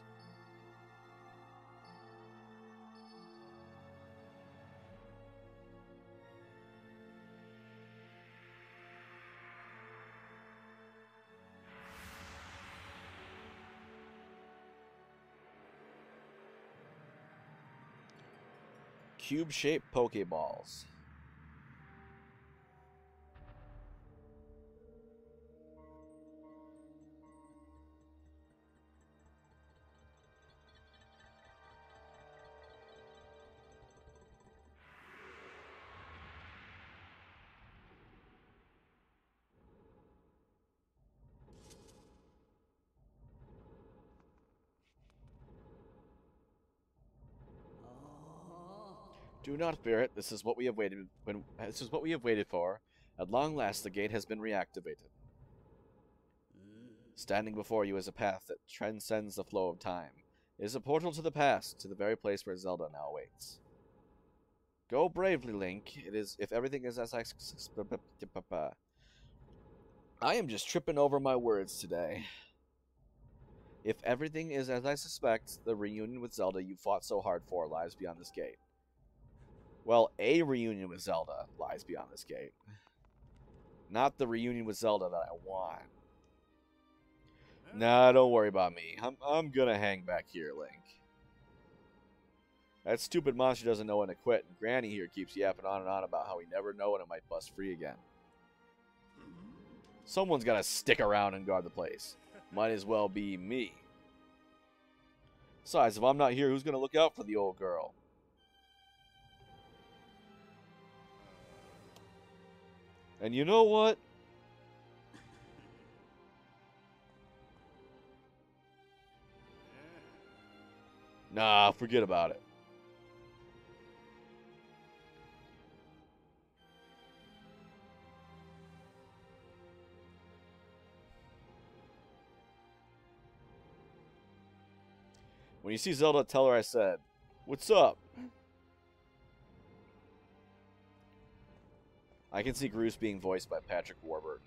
Cube-shaped Pokeballs. Do not fear it. This is what we have waited. This is what we have waited for. At long last, the gate has been reactivated. Standing before you is a path that transcends the flow of time. It is a portal to the past, to the very place where Zelda now awaits. Go bravely, Link. It is if everything is as I am just tripping over my words today. If everything is as I suspect, the reunion with Zelda you fought so hard for lies beyond this gate. Well, a reunion with Zelda lies beyond this gate. Not the reunion with Zelda that I want. Nah, don't worry about me. I'm gonna hang back here, Link. That stupid monster doesn't know when to quit, and Granny here keeps yapping on and on about how we never know when it might bust free again. Someone's gotta stick around and guard the place. Might as well be me. Besides, if I'm not here, who's gonna look out for the old girl? And you know what? Nah, forget about it. When you see Zelda, tell her I said, "What's up?" I can see Groose being voiced by Patrick Warburton.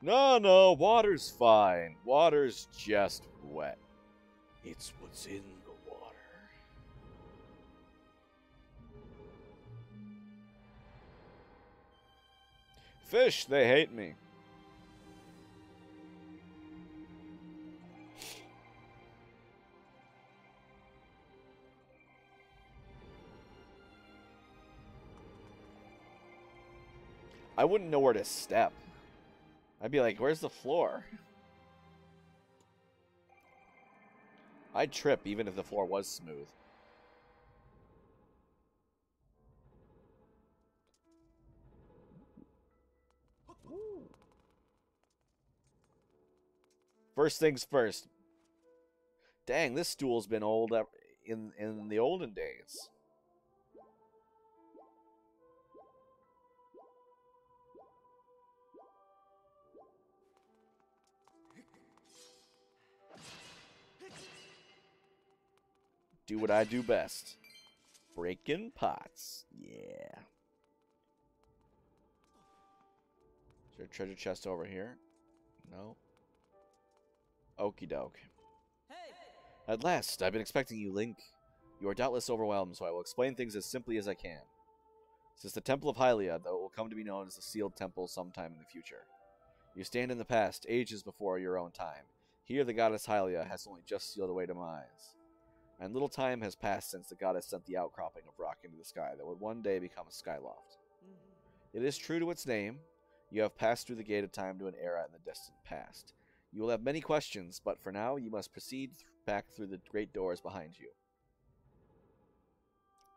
No, water's fine. Water's just wet. It's what's in the water. Fish, they hate me. I wouldn't know where to step. I'd be like, where's the floor? I'd trip even if the floor was smooth. First things first. Dang, this stool's been old in the olden days. Do what I do best. Breaking pots. Yeah. Is there a treasure chest over here? No. Okie doke. At last, I've been expecting you, Link. You are doubtless overwhelmed, so I will explain things as simply as I can. This is the Temple of Hylia, though it will come to be known as the Sealed Temple sometime in the future. You stand in the past, ages before your own time. Here the goddess Hylia has only just sealed away demise. And little time has passed since the goddess sent the outcropping of rock into the sky that would one day become a skyloft. It is true to its name. You have passed through the gate of time to an era in the distant past. You will have many questions, but for now you must proceed back through the great doors behind you.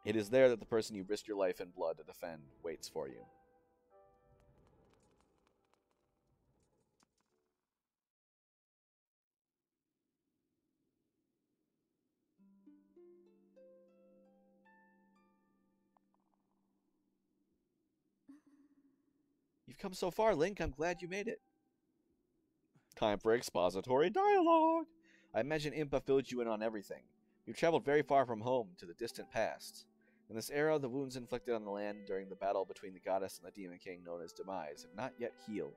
It is there that the person you risked your life and blood to defend waits for you. You've come so far, Link. I'm glad you made it. Time for expository dialogue. I imagine Impa filled you in on everything. You've traveled very far from home to the distant past. In this era, the wounds inflicted on the land during the battle between the goddess and the demon king known as Demise have not yet healed.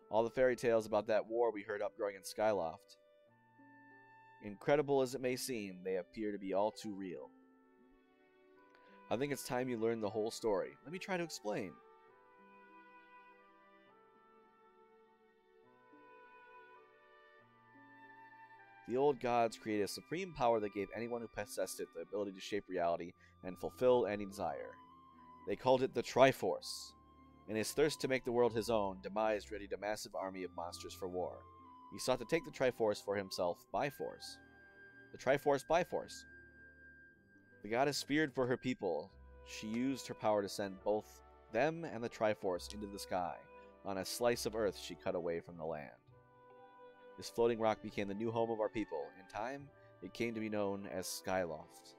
All the fairy tales about that war we heard up growing in Skyloft. Incredible as it may seem, they appear to be all too real. I think it's time you learn the whole story. Let me try to explain. The old gods created a supreme power that gave anyone who possessed it the ability to shape reality and fulfill any desire. They called it the Triforce. In his thirst to make the world his own, Demise readied a massive army of monsters for war. He sought to take the Triforce for himself by force. The Triforce by force. The goddess feared for her people. She used her power to send both them and the Triforce into the sky, on a slice of earth she cut away from the land. This floating rock became the new home of our people. In time, it came to be known as Skyloft.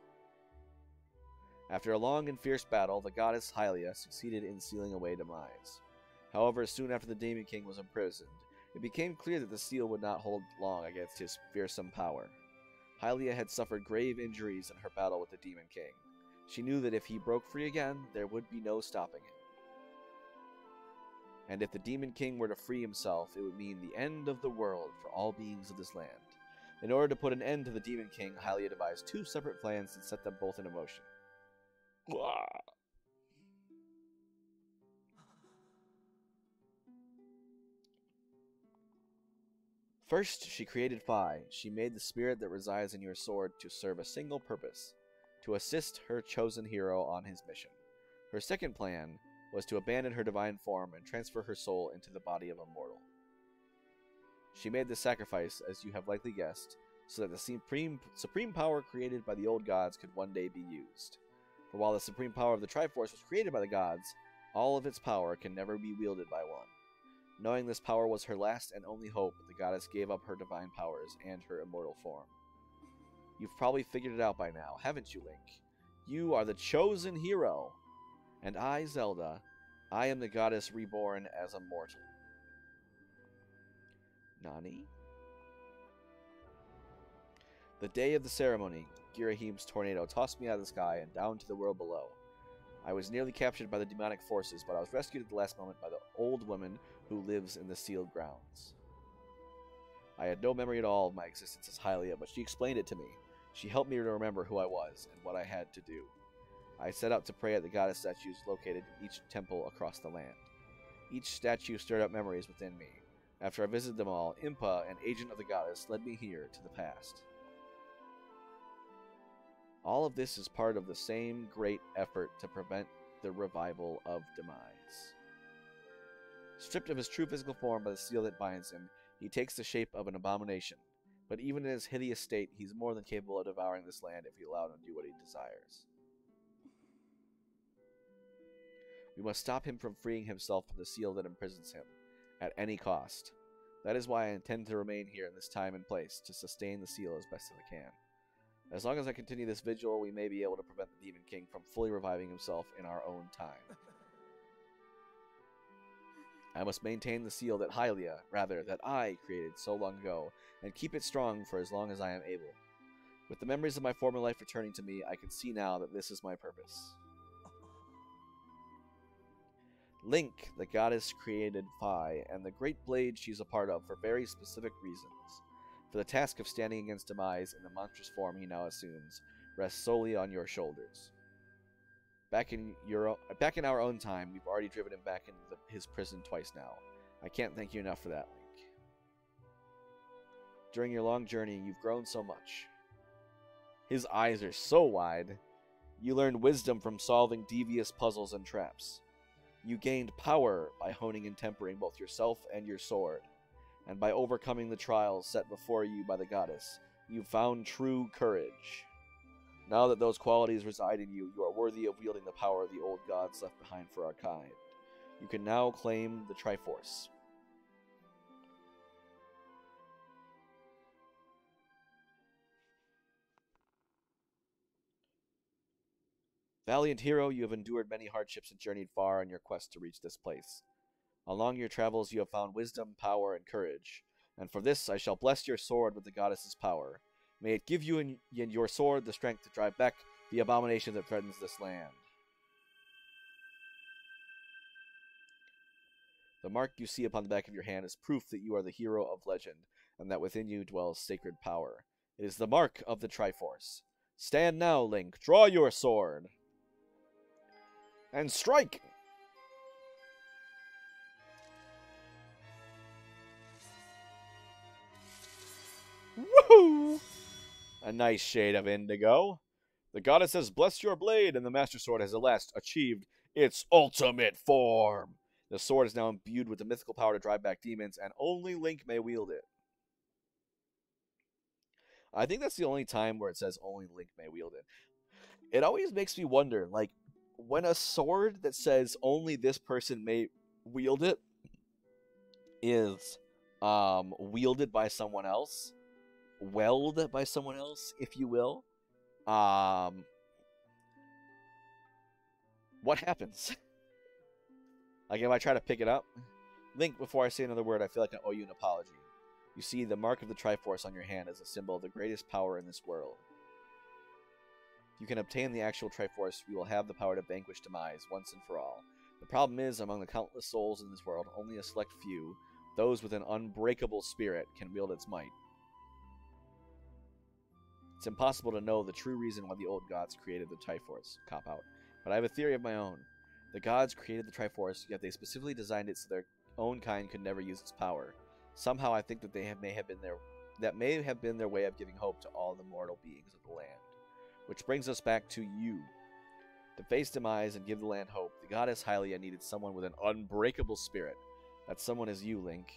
After a long and fierce battle, the goddess Hylia succeeded in sealing away Demise. However, soon after the Demon King was imprisoned, it became clear that the seal would not hold long against his fearsome power. Hylia had suffered grave injuries in her battle with the Demon King. She knew that if he broke free again, there would be no stopping it. And if the Demon King were to free himself, it would mean the end of the world for all beings of this land. In order to put an end to the Demon King, Hylia devised two separate plans and set them both in motion. First, she created Phi. She made the spirit that resides in your sword to serve a single purpose, to assist her chosen hero on his mission. Her second plan was to abandon her divine form and transfer her soul into the body of a mortal. She made this sacrifice, as you have likely guessed, so that the supreme power created by the old gods could one day be used. For while the supreme power of the Triforce was created by the gods, all of its power can never be wielded by one. Knowing this power was her last and only hope, the goddess gave up her divine powers and her immortal form. You've probably figured it out by now, haven't you, Link? You are the chosen hero! And I, Zelda, I am the goddess reborn as a mortal. Nani? The day of the ceremony, Girahim's tornado tossed me out of the sky and down to the world below. I was nearly captured by the demonic forces, but I was rescued at the last moment by the old woman who lives in the sealed grounds. I had no memory at all of my existence as Hylia, but she explained it to me. She helped me to remember who I was and what I had to do. I set out to pray at the goddess statues located in each temple across the land. Each statue stirred up memories within me. After I visited them all, Impa, an agent of the goddess, led me here to the past. All of this is part of the same great effort to prevent the revival of Demise. Stripped of his true physical form by the seal that binds him, he takes the shape of an abomination. But even in his hideous state, he's more than capable of devouring this land if we allow him to do what he desires. We must stop him from freeing himself from the seal that imprisons him, at any cost. That is why I intend to remain here in this time and place, to sustain the seal as best as I can. As long as I continue this vigil, we may be able to prevent the Demon King from fully reviving himself in our own time. I must maintain the seal that that I created so long ago, and keep it strong for as long as I am able. With the memories of my former life returning to me, I can see now that this is my purpose. Link, the goddess, created Phi, and the great blade she's a part of for very specific reasons. For the task of standing against Demise in the monstrous form he now assumes rests solely on your shoulders. Back in our own time, we've already driven him back into his prison twice now. I can't thank you enough for that, Link. During your long journey, you've grown so much. His eyes are so wide. You learned wisdom from solving devious puzzles and traps. You gained power by honing and tempering both yourself and your sword. And by overcoming the trials set before you by the goddess, you found true courage. Now that those qualities reside in you, you are worthy of wielding the power the old gods left behind for our kind. You can now claim the Triforce. Valiant hero, you have endured many hardships and journeyed far on your quest to reach this place. Along your travels you have found wisdom, power, and courage, and for this I shall bless your sword with the goddess's power. May it give you and your sword the strength to drive back the abomination that threatens this land. The mark you see upon the back of your hand is proof that you are the hero of legend, and that within you dwells sacred power. It is the mark of the Triforce. Stand now, Link. Draw your sword. And strike! Woohoo! A nice shade of indigo. The goddess has blessed your blade, and the Master Sword has at last achieved its ultimate form. The sword is now imbued with the mythical power to drive back demons, and only Link may wield it. I think that's the only time where it says only Link may wield it. It always makes me wonder, like, when a sword that says only this person may wield it is wielded by someone else, weld by someone else, if you will, what happens? Like, if I try to pick it up? Link, before I say another word, I feel like I owe you an apology. You see, the mark of the Triforce on your hand is a symbol of the greatest power in this world. If you can obtain the actual Triforce, we will have the power to vanquish Demise once and for all. The problem is, among the countless souls in this world, only a select few, those with an unbreakable spirit, can wield its might. It's impossible to know the true reason why the old gods created the Triforce. Cop-out. But I have a theory of my own. The gods created the Triforce, yet they specifically designed it so their own kind could never use its power. Somehow I think that may have been their way of giving hope to all the mortal beings of the land. Which brings us back to you. To face Demise and give the land hope, the goddess Hylia needed someone with an unbreakable spirit. That someone is you, Link.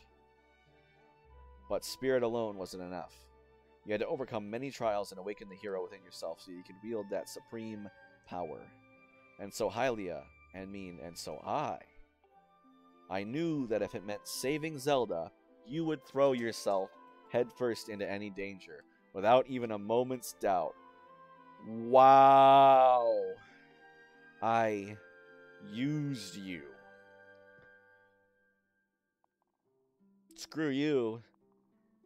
But spirit alone wasn't enough. You had to overcome many trials and awaken the hero within yourself so you could wield that supreme power. And so Hylia, and so I knew that if it meant saving Zelda, you would throw yourself headfirst into any danger, without even a moment's doubt. Wow! I used you. Screw you.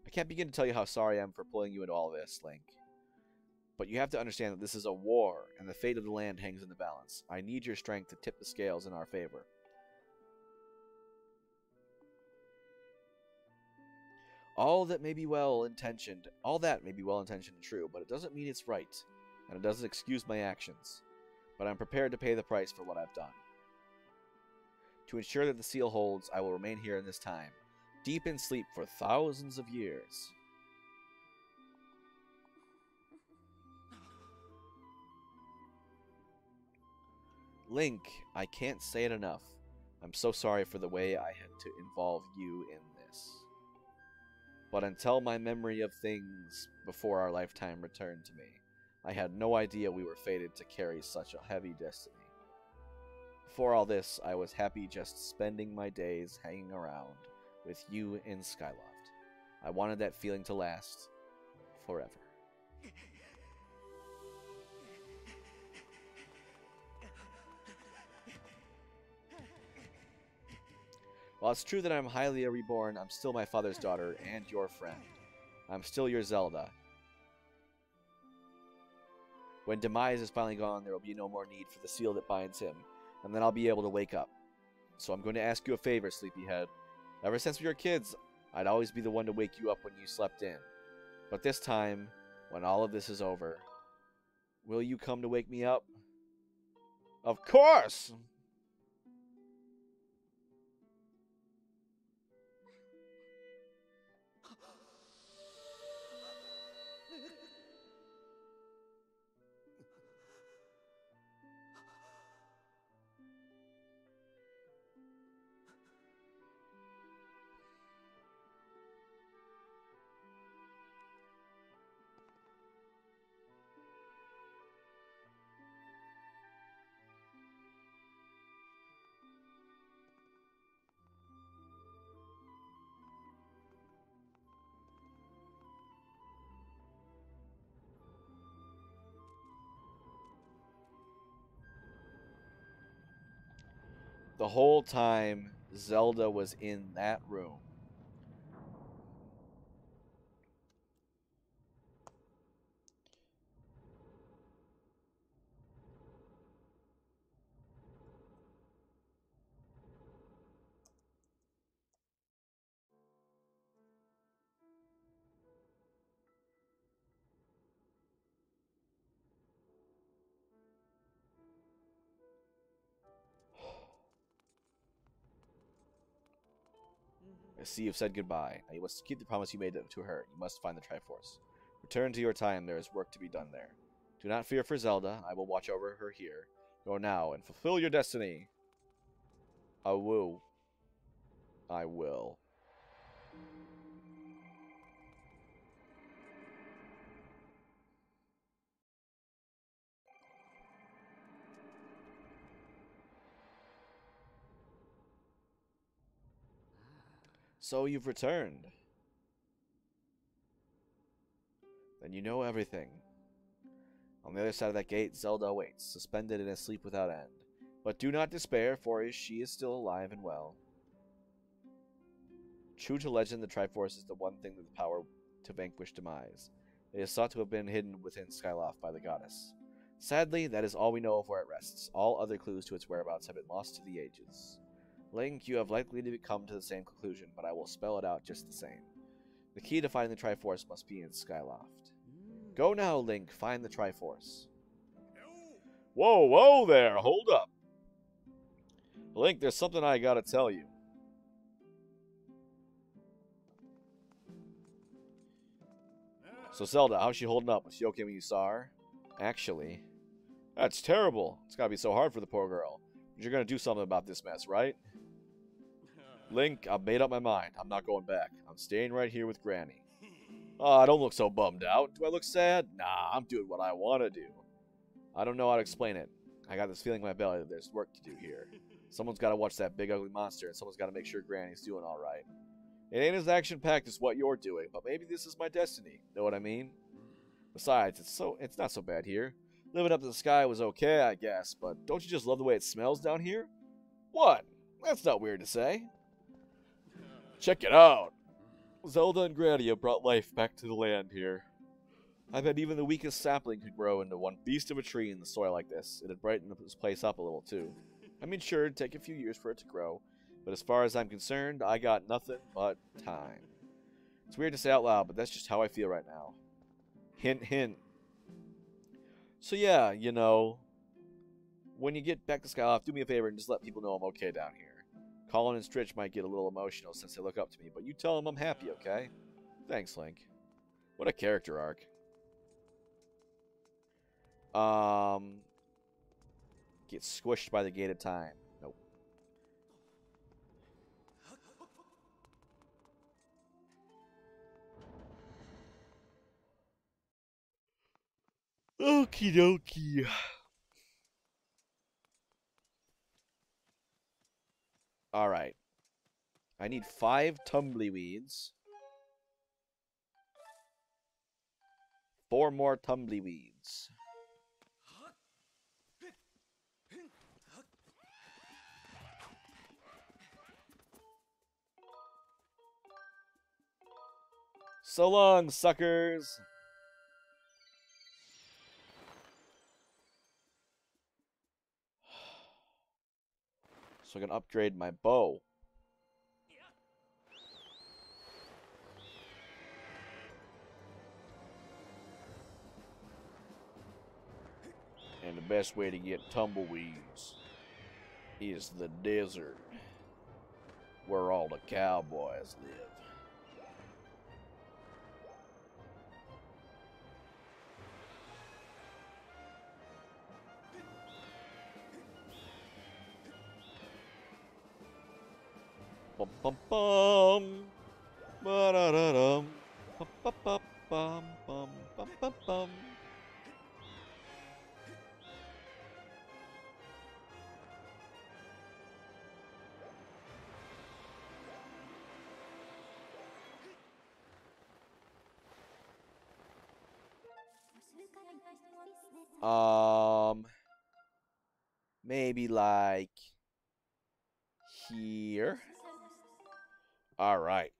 I can't begin to tell you how sorry I am for pulling you into all this, Link. But you have to understand that this is a war, and the fate of the land hangs in the balance. I need your strength to tip the scales in our favor. All that may be well-intentioned and true, but it doesn't mean it's right, and it doesn't excuse my actions. But I'm prepared to pay the price for what I've done. To ensure that the seal holds, I will remain here in this time, deep in sleep for thousands of years. Link, I can't say it enough. I'm so sorry for the way I had to involve you in this. But until my memory of things before our lifetime returned to me, I had no idea we were fated to carry such a heavy destiny. Before all this, I was happy just spending my days hanging around with you in Skyloft. I wanted that feeling to last forever. While it's true that I'm Hylia reborn, I'm still my father's daughter and your friend. I'm still your Zelda. When Demise is finally gone, there will be no more need for the seal that binds him, and then I'll be able to wake up. So I'm going to ask you a favor, Sleepyhead. Ever since we were kids, I'd always be the one to wake you up when you slept in. But this time, when all of this is over, will you come to wake me up? Of course! The whole time Zelda was in that room. I see you've said goodbye. Now you must keep the promise you made to her. You must find the Triforce. Return to your time. There is work to be done there. Do not fear for Zelda. I will watch over her here. Go now and fulfill your destiny. I will. I will. So you've returned. Then you know everything. On the other side of that gate, Zelda awaits, suspended in a sleep without end. But do not despair, for she is still alive and well. True to legend, the Triforce is the one thing with the power to vanquish Demise. It is thought to have been hidden within Skyloft by the goddess. Sadly, that is all we know of where it rests. All other clues to its whereabouts have been lost to the ages. Link, you have likely to come to the same conclusion, but I will spell it out just the same. The key to finding the Triforce must be in Skyloft. Go now, Link, find the Triforce. Whoa, whoa there, hold up. Link, there's something I gotta tell you. So Zelda, how's she holding up? Was she okay when you saw her? Actually, that's terrible. It's gotta be so hard for the poor girl. But you're gonna do something about this mess, right? Link, I've made up my mind. I'm not going back. I'm staying right here with Granny. I don't look so bummed out. Do I look sad? Nah, I'm doing what I want to do. I don't know how to explain it. I got this feeling in my belly that there's work to do here. Someone's got to watch that big ugly monster, and someone's got to make sure Granny's doing all right. It ain't as action-packed as what you're doing, but maybe this is my destiny. Know what I mean? Besides, it's not so bad here. Living up to the sky was okay, I guess, but don't you just love the way it smells down here? What? That's not weird to say. Check it out. Zelda and Granny have brought life back to the land here. I bet even the weakest sapling could grow into one beast of a tree in the soil like this. It'd brighten this place up a little, too. I mean, sure, it'd take a few years for it to grow, but as far as I'm concerned, I got nothing but time. It's weird to say out loud, but that's just how I feel right now. Hint, hint. So yeah, you know, when you get back to Skyloft, do me a favor and just let people know I'm okay down here. Colin and Stritch might get a little emotional since they look up to me, but you tell them I'm happy, okay? Thanks, Link. What a character arc. Get squished by the gate of time. Nope. Okie dokie. Alright. I need 5 tumbleweeds. 4 more tumbleweeds. So long, suckers. So I can upgrade my bow. And the best way to get tumbleweeds is the desert, where all the cowboys live. Bum bum bum. Ba-da-da-dum. Bum bum bum bum bum bum bum bum. Maybe like here. All right.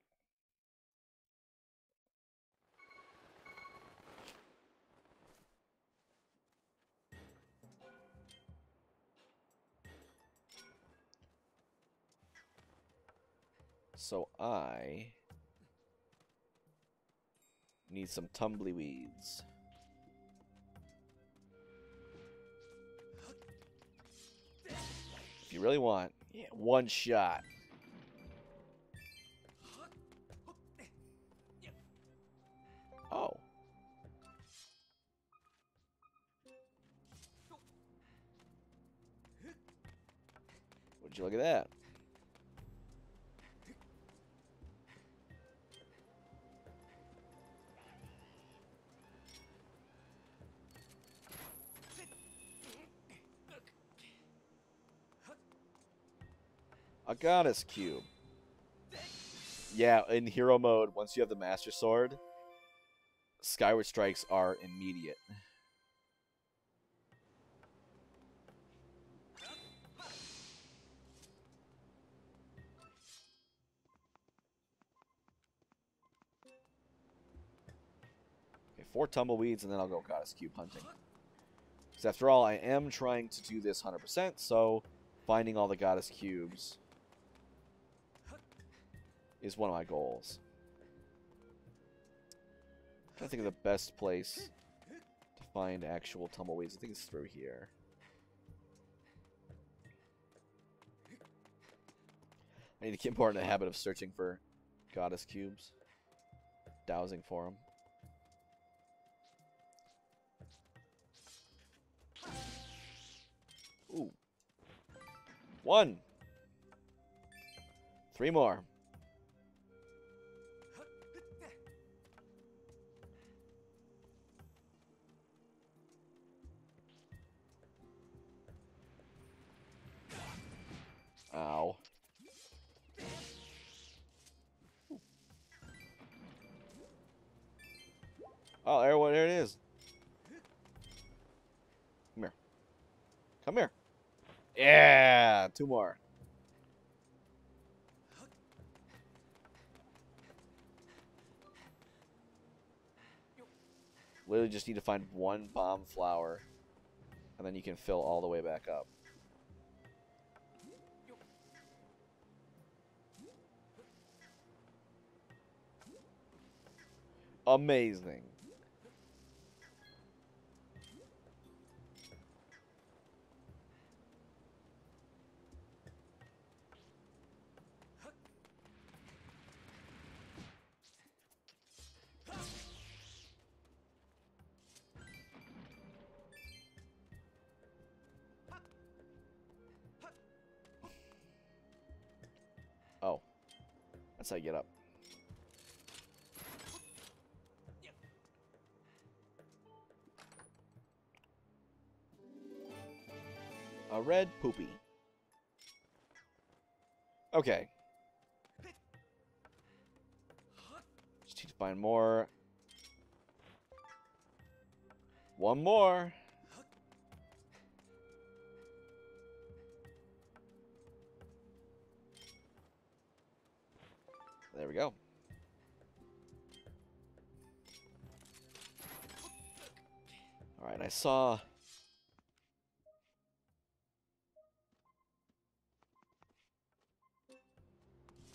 So I need some tumbleweeds. If you really want, yeah, one shot. Oh. Would you look at that? A goddess cube. Yeah, in hero mode, once you have the Master Sword, Skyward Strikes are immediate. Okay, 4 tumbleweeds, and then I'll go goddess cube hunting. Because after all, I am trying to do this 100%, so finding all the goddess cubes is one of my goals. I'm trying to think of the best place to find actual tumbleweeds. I think it's through here. I need to get more in the habit of searching for goddess cubes. Dowsing for them. Ooh. 1. 3 more. Ow. Oh, there it is. Come here. Come here. Yeah, 2 more. Literally just need to find 1 bomb flower, and then you can fill all the way back up. Amazing. Oh. That's how you get up. A red poopy. Okay. Just need to find more. One more. There we go. Alright, I saw...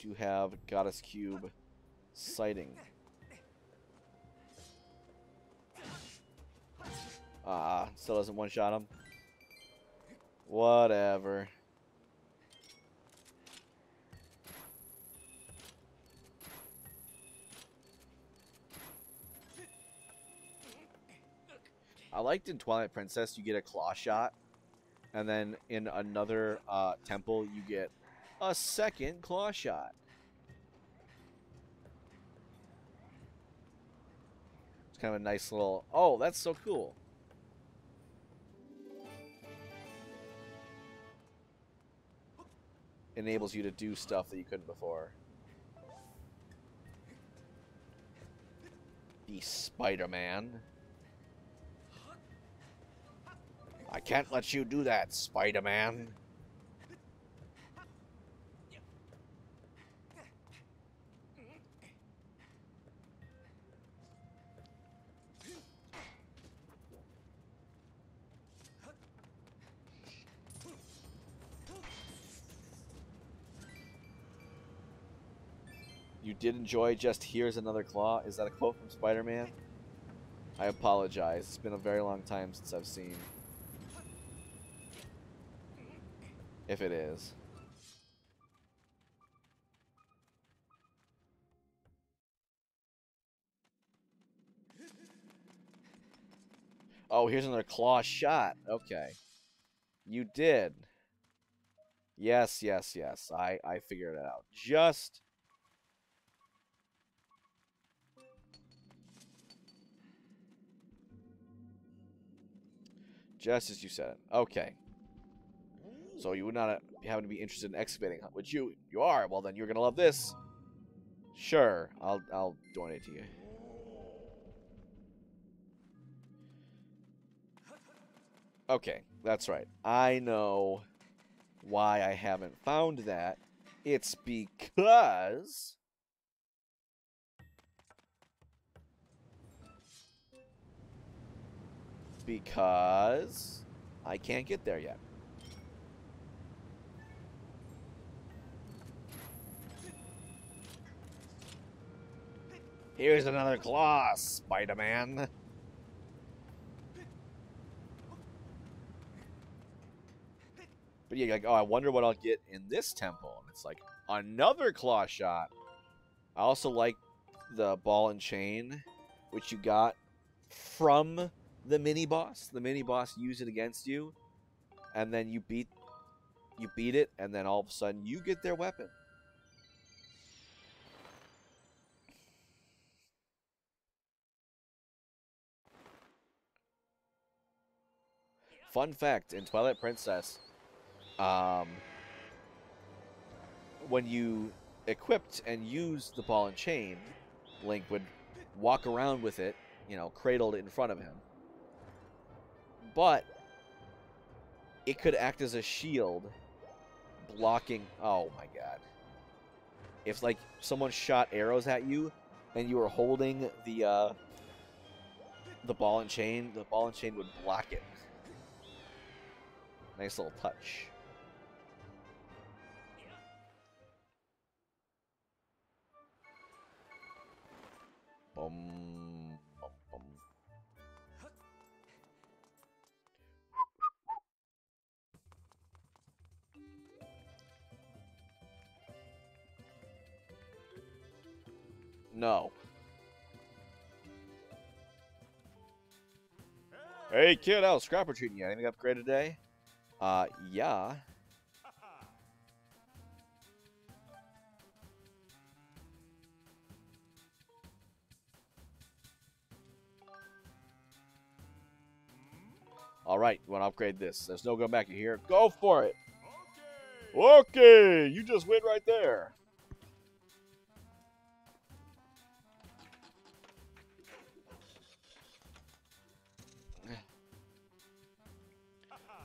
do have Goddess Cube sighting. Still doesn't one-shot him. Whatever. I liked in Twilight Princess you get a claw shot, and then in another temple you get a second claw shot. It's kind of a nice little... Oh, that's so cool. Enables you to do stuff that you couldn't before. The Spider-Man. I can't let you do that, Spider-Man. You did enjoy just here's another claw. Is that a quote from Spider-Man? I apologize. It's been a very long time since I've seen. If it is. Oh, here's another claw shot. Okay. You did. Yes, yes, yes. I figured it out. Just as you said. Okay. So you would not happen to be interested in excavating, would you? You are. Well, then you're gonna love this. Sure, I'll donate to you. Okay, that's right. I know why I haven't found that. It's because I can't get there yet. Here's another claw, Spider-Man. But yeah, like, oh, I wonder what I'll get in this temple. And it's like, another claw shot. I also like the ball and chain, which you got from the mini-boss. The mini-boss used it against you, and then you beat it, and then all of a sudden you get their weapon. Fun fact, in Twilight Princess, when you equipped and used the ball and chain, Link would walk around with it, you know, cradled in front of him. But it could act as a shield, blocking... Oh, my God. If, like, someone shot arrows at you, and you were holding the ball and chain, the ball and chain would block it. Nice little touch. Bum, bum, bum. No. Hey kid, how's Scrapper treating you? Anything upgraded today? Yeah. All right, you want to upgrade this? There's no going back. You hear? Go for it. Okay, you just went right there.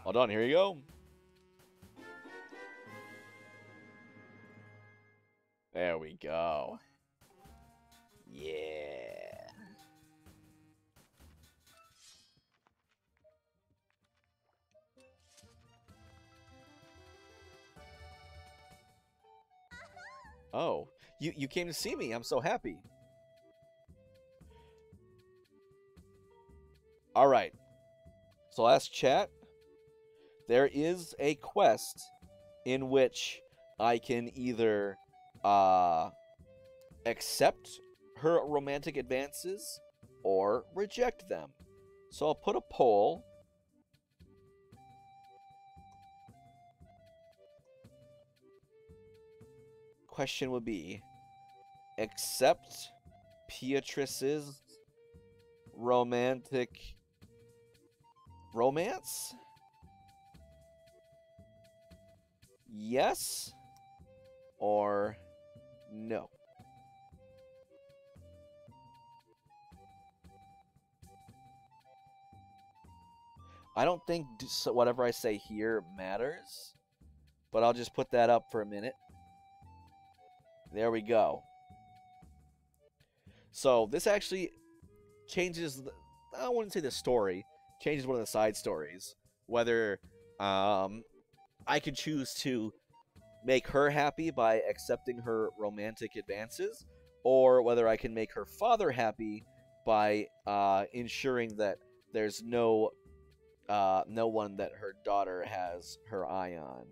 All done. Here you go. There we go. Yeah. Oh, you came to see me. I'm so happy. All right. So last chat, there is a quest in which I can either accept her romantic advances or reject them. So I'll put a poll. Question would be, accept Beatrice's romantic romance? Yes or no? I don't think whatever I say here matters, but I'll just put that up for a minute. There we go. So this actually changes, I wouldn't say the story, changes one of the side stories. Whether I could choose to make her happy by accepting her romantic advances, or whether I can make her father happy by ensuring that there's no one that her daughter has her eye on.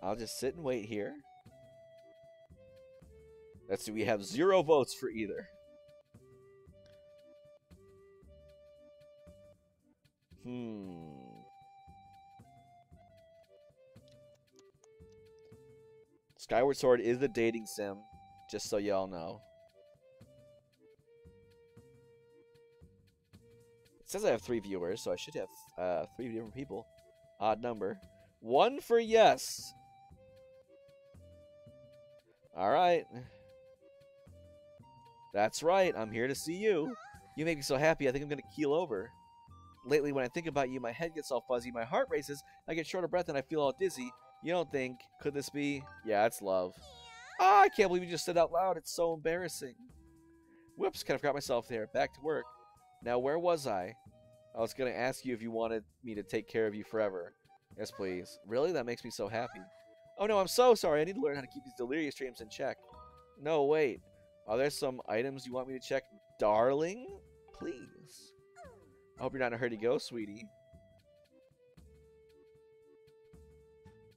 I'll just sit and wait here. Let's see, we have 0 votes for either. Skyward Sword is a dating sim, just so y'all know. It says I have 3 viewers, so I should have 3 different people. Odd number. 1 for yes. Alright. That's right, I'm here to see you. You make me so happy, I think I'm going to keel over. Lately, when I think about you, my head gets all fuzzy, my heart races, I get short of breath, and I feel all dizzy. You don't think, could this be? Yeah, it's love. Ah, I can't believe you just said out loud, it's so embarrassing. Whoops, kind of forgot myself there. Back to work. Now, where was I? I was going to ask you if you wanted me to take care of you forever. Yes, please. Really? That makes me so happy. Oh no, I'm so sorry. I need to learn how to keep these delirious dreams in check. No, wait. Are there some items you want me to check? Darling? Please. I hope you're not in a hurry to go, sweetie.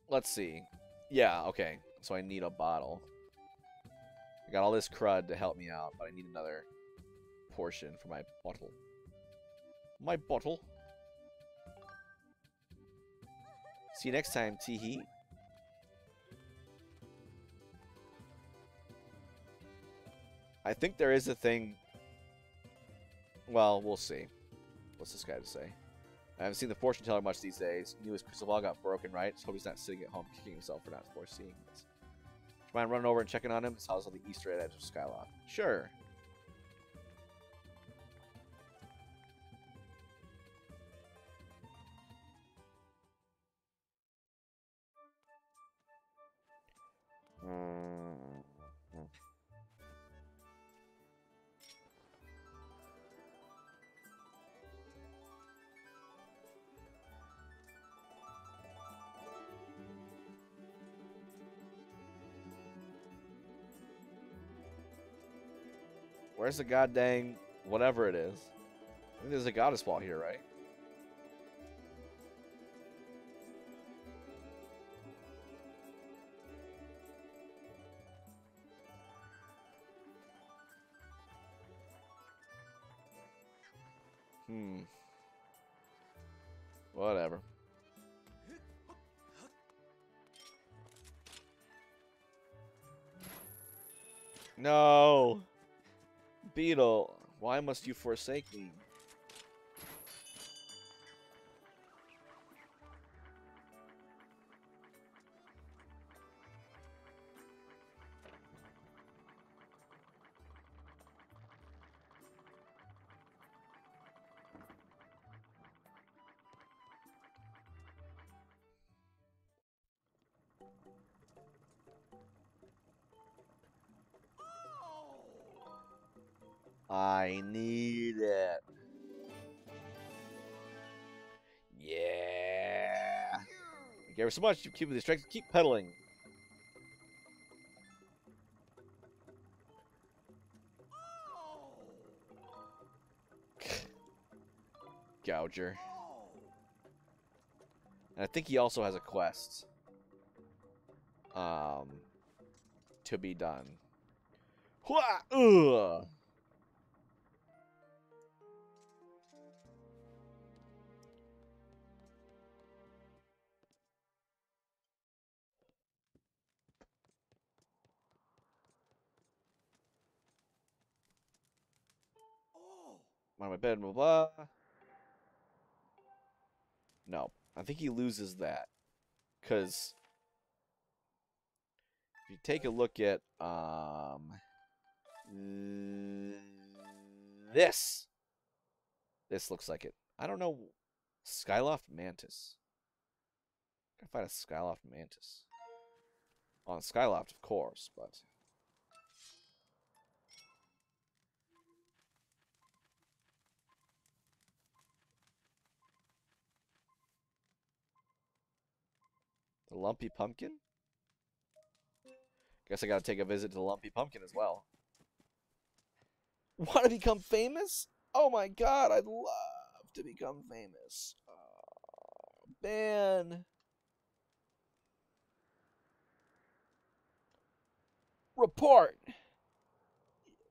Let's see. Yeah, okay. So I need a bottle. I got all this crud to help me out, but I need another portion for my bottle. My bottle. See you next time, Teehee. I think there is a thing. Well, we'll see. What's this guy to say? I haven't seen the fortune teller much these days. He knew his crystal ball got broken, right? So hope he's not sitting at home kicking himself for not foreseeing this. Do you mind running over and checking on him? His house on the eastern edge of Skyward. Sure. Where's the goddamn whatever it is? I think there's a goddess ball here, right? Whatever. No! Beetle, why must you forsake me? I need it. Yeah. Thank you ever so much. You keep me distracted. Keep pedaling. Gouger. And I think he also has a quest. To be done. Ugh. On my bed, blah, blah. No. I think he loses that. Because if you take a look at this. This looks like it. I don't know. Skyloft Mantis. I can find a Skyloft Mantis. On Skyloft, of course, but the Lumpy Pumpkin? Guess I gotta take a visit to the Lumpy Pumpkin as well. Want to become famous? Oh my god, I'd love to become famous. Oh, man. Report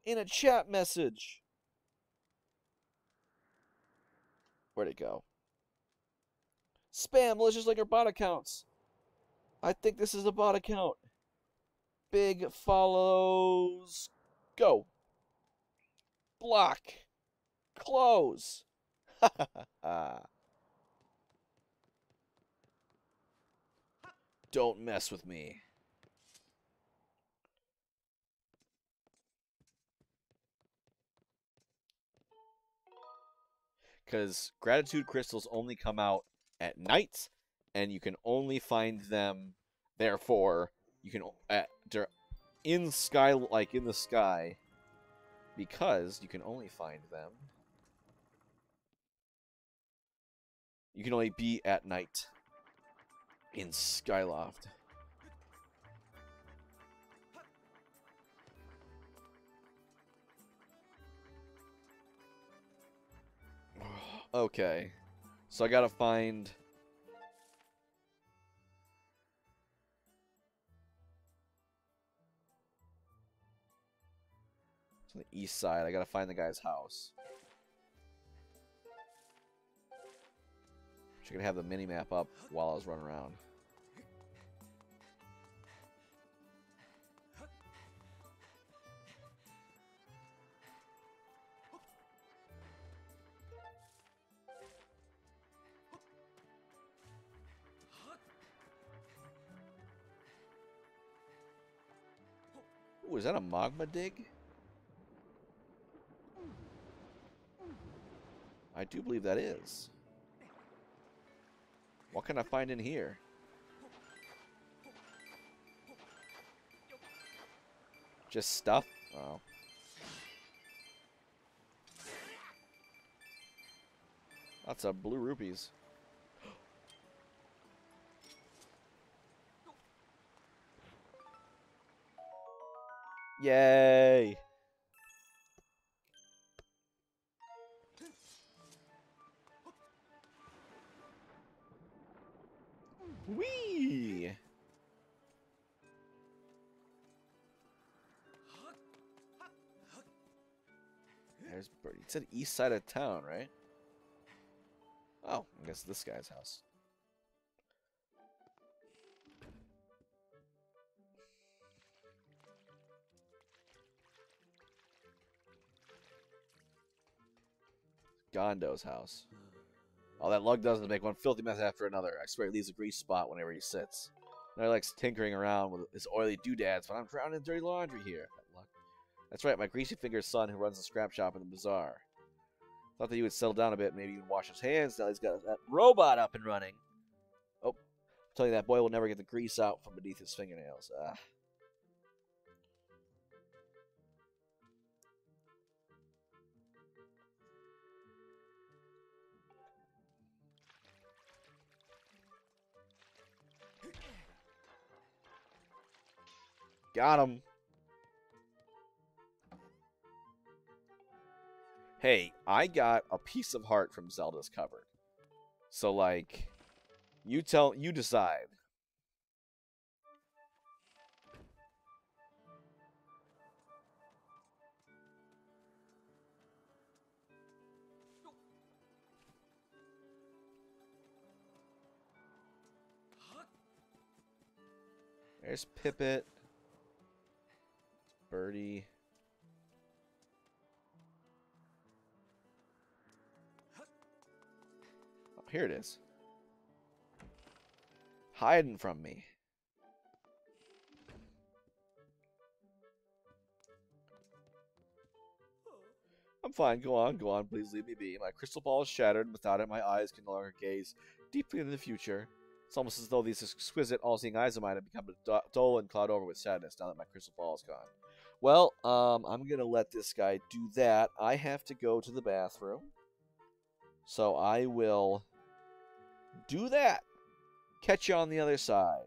in a chat message. Where'd it go? Spam, malicious like our bot accounts. I think this is a bot account. Big follows. Go. Block. Close. Don't mess with me. Because gratitude crystals only come out at night, and you can only find them. Therefore, you can in sky, like in the sky, because you can only find them. You can only be at night in Skyloft. Okay, so I gotta find. It's on the east side. I gotta find the guy's house. Should have the mini map up while I was running around. Ooh, is that a magma dig? I do believe that is. What can I find in here? Just stuff? Oh. Lots of blue rupees. Yay! Whee! There's Birdie. It said east side of town, right? Oh, I guess this guy's house. Gondo's house. Oh, that lug doesn't make one filthy mess after another. I swear he leaves a grease spot whenever he sits. And he likes tinkering around with his oily doodads, but I'm drowning in dirty laundry here. That's right, my greasy fingered son who runs the scrap shop in the bazaar. Thought that he would settle down a bit, maybe even wash his hands. Now he's got that robot up and running. Oh, I'm telling you, that boy will never get the grease out from beneath his fingernails. Got him. Hey, I got a piece of heart from Zelda's cupboard. So, like, you decide. There's Pippet. Birdie. Oh, here it is. Hiding from me. I'm fine. Go on, go on. Please leave me be. My crystal ball is shattered, and without it, my eyes can no longer gaze deeply into the future. It's almost as though these exquisite, all-seeing eyes of mine have become dull and clouded over with sadness now that my crystal ball is gone. Well, I'm gonna let this guy do that. I have to go to the bathroom, so I will do that. Catch you on the other side.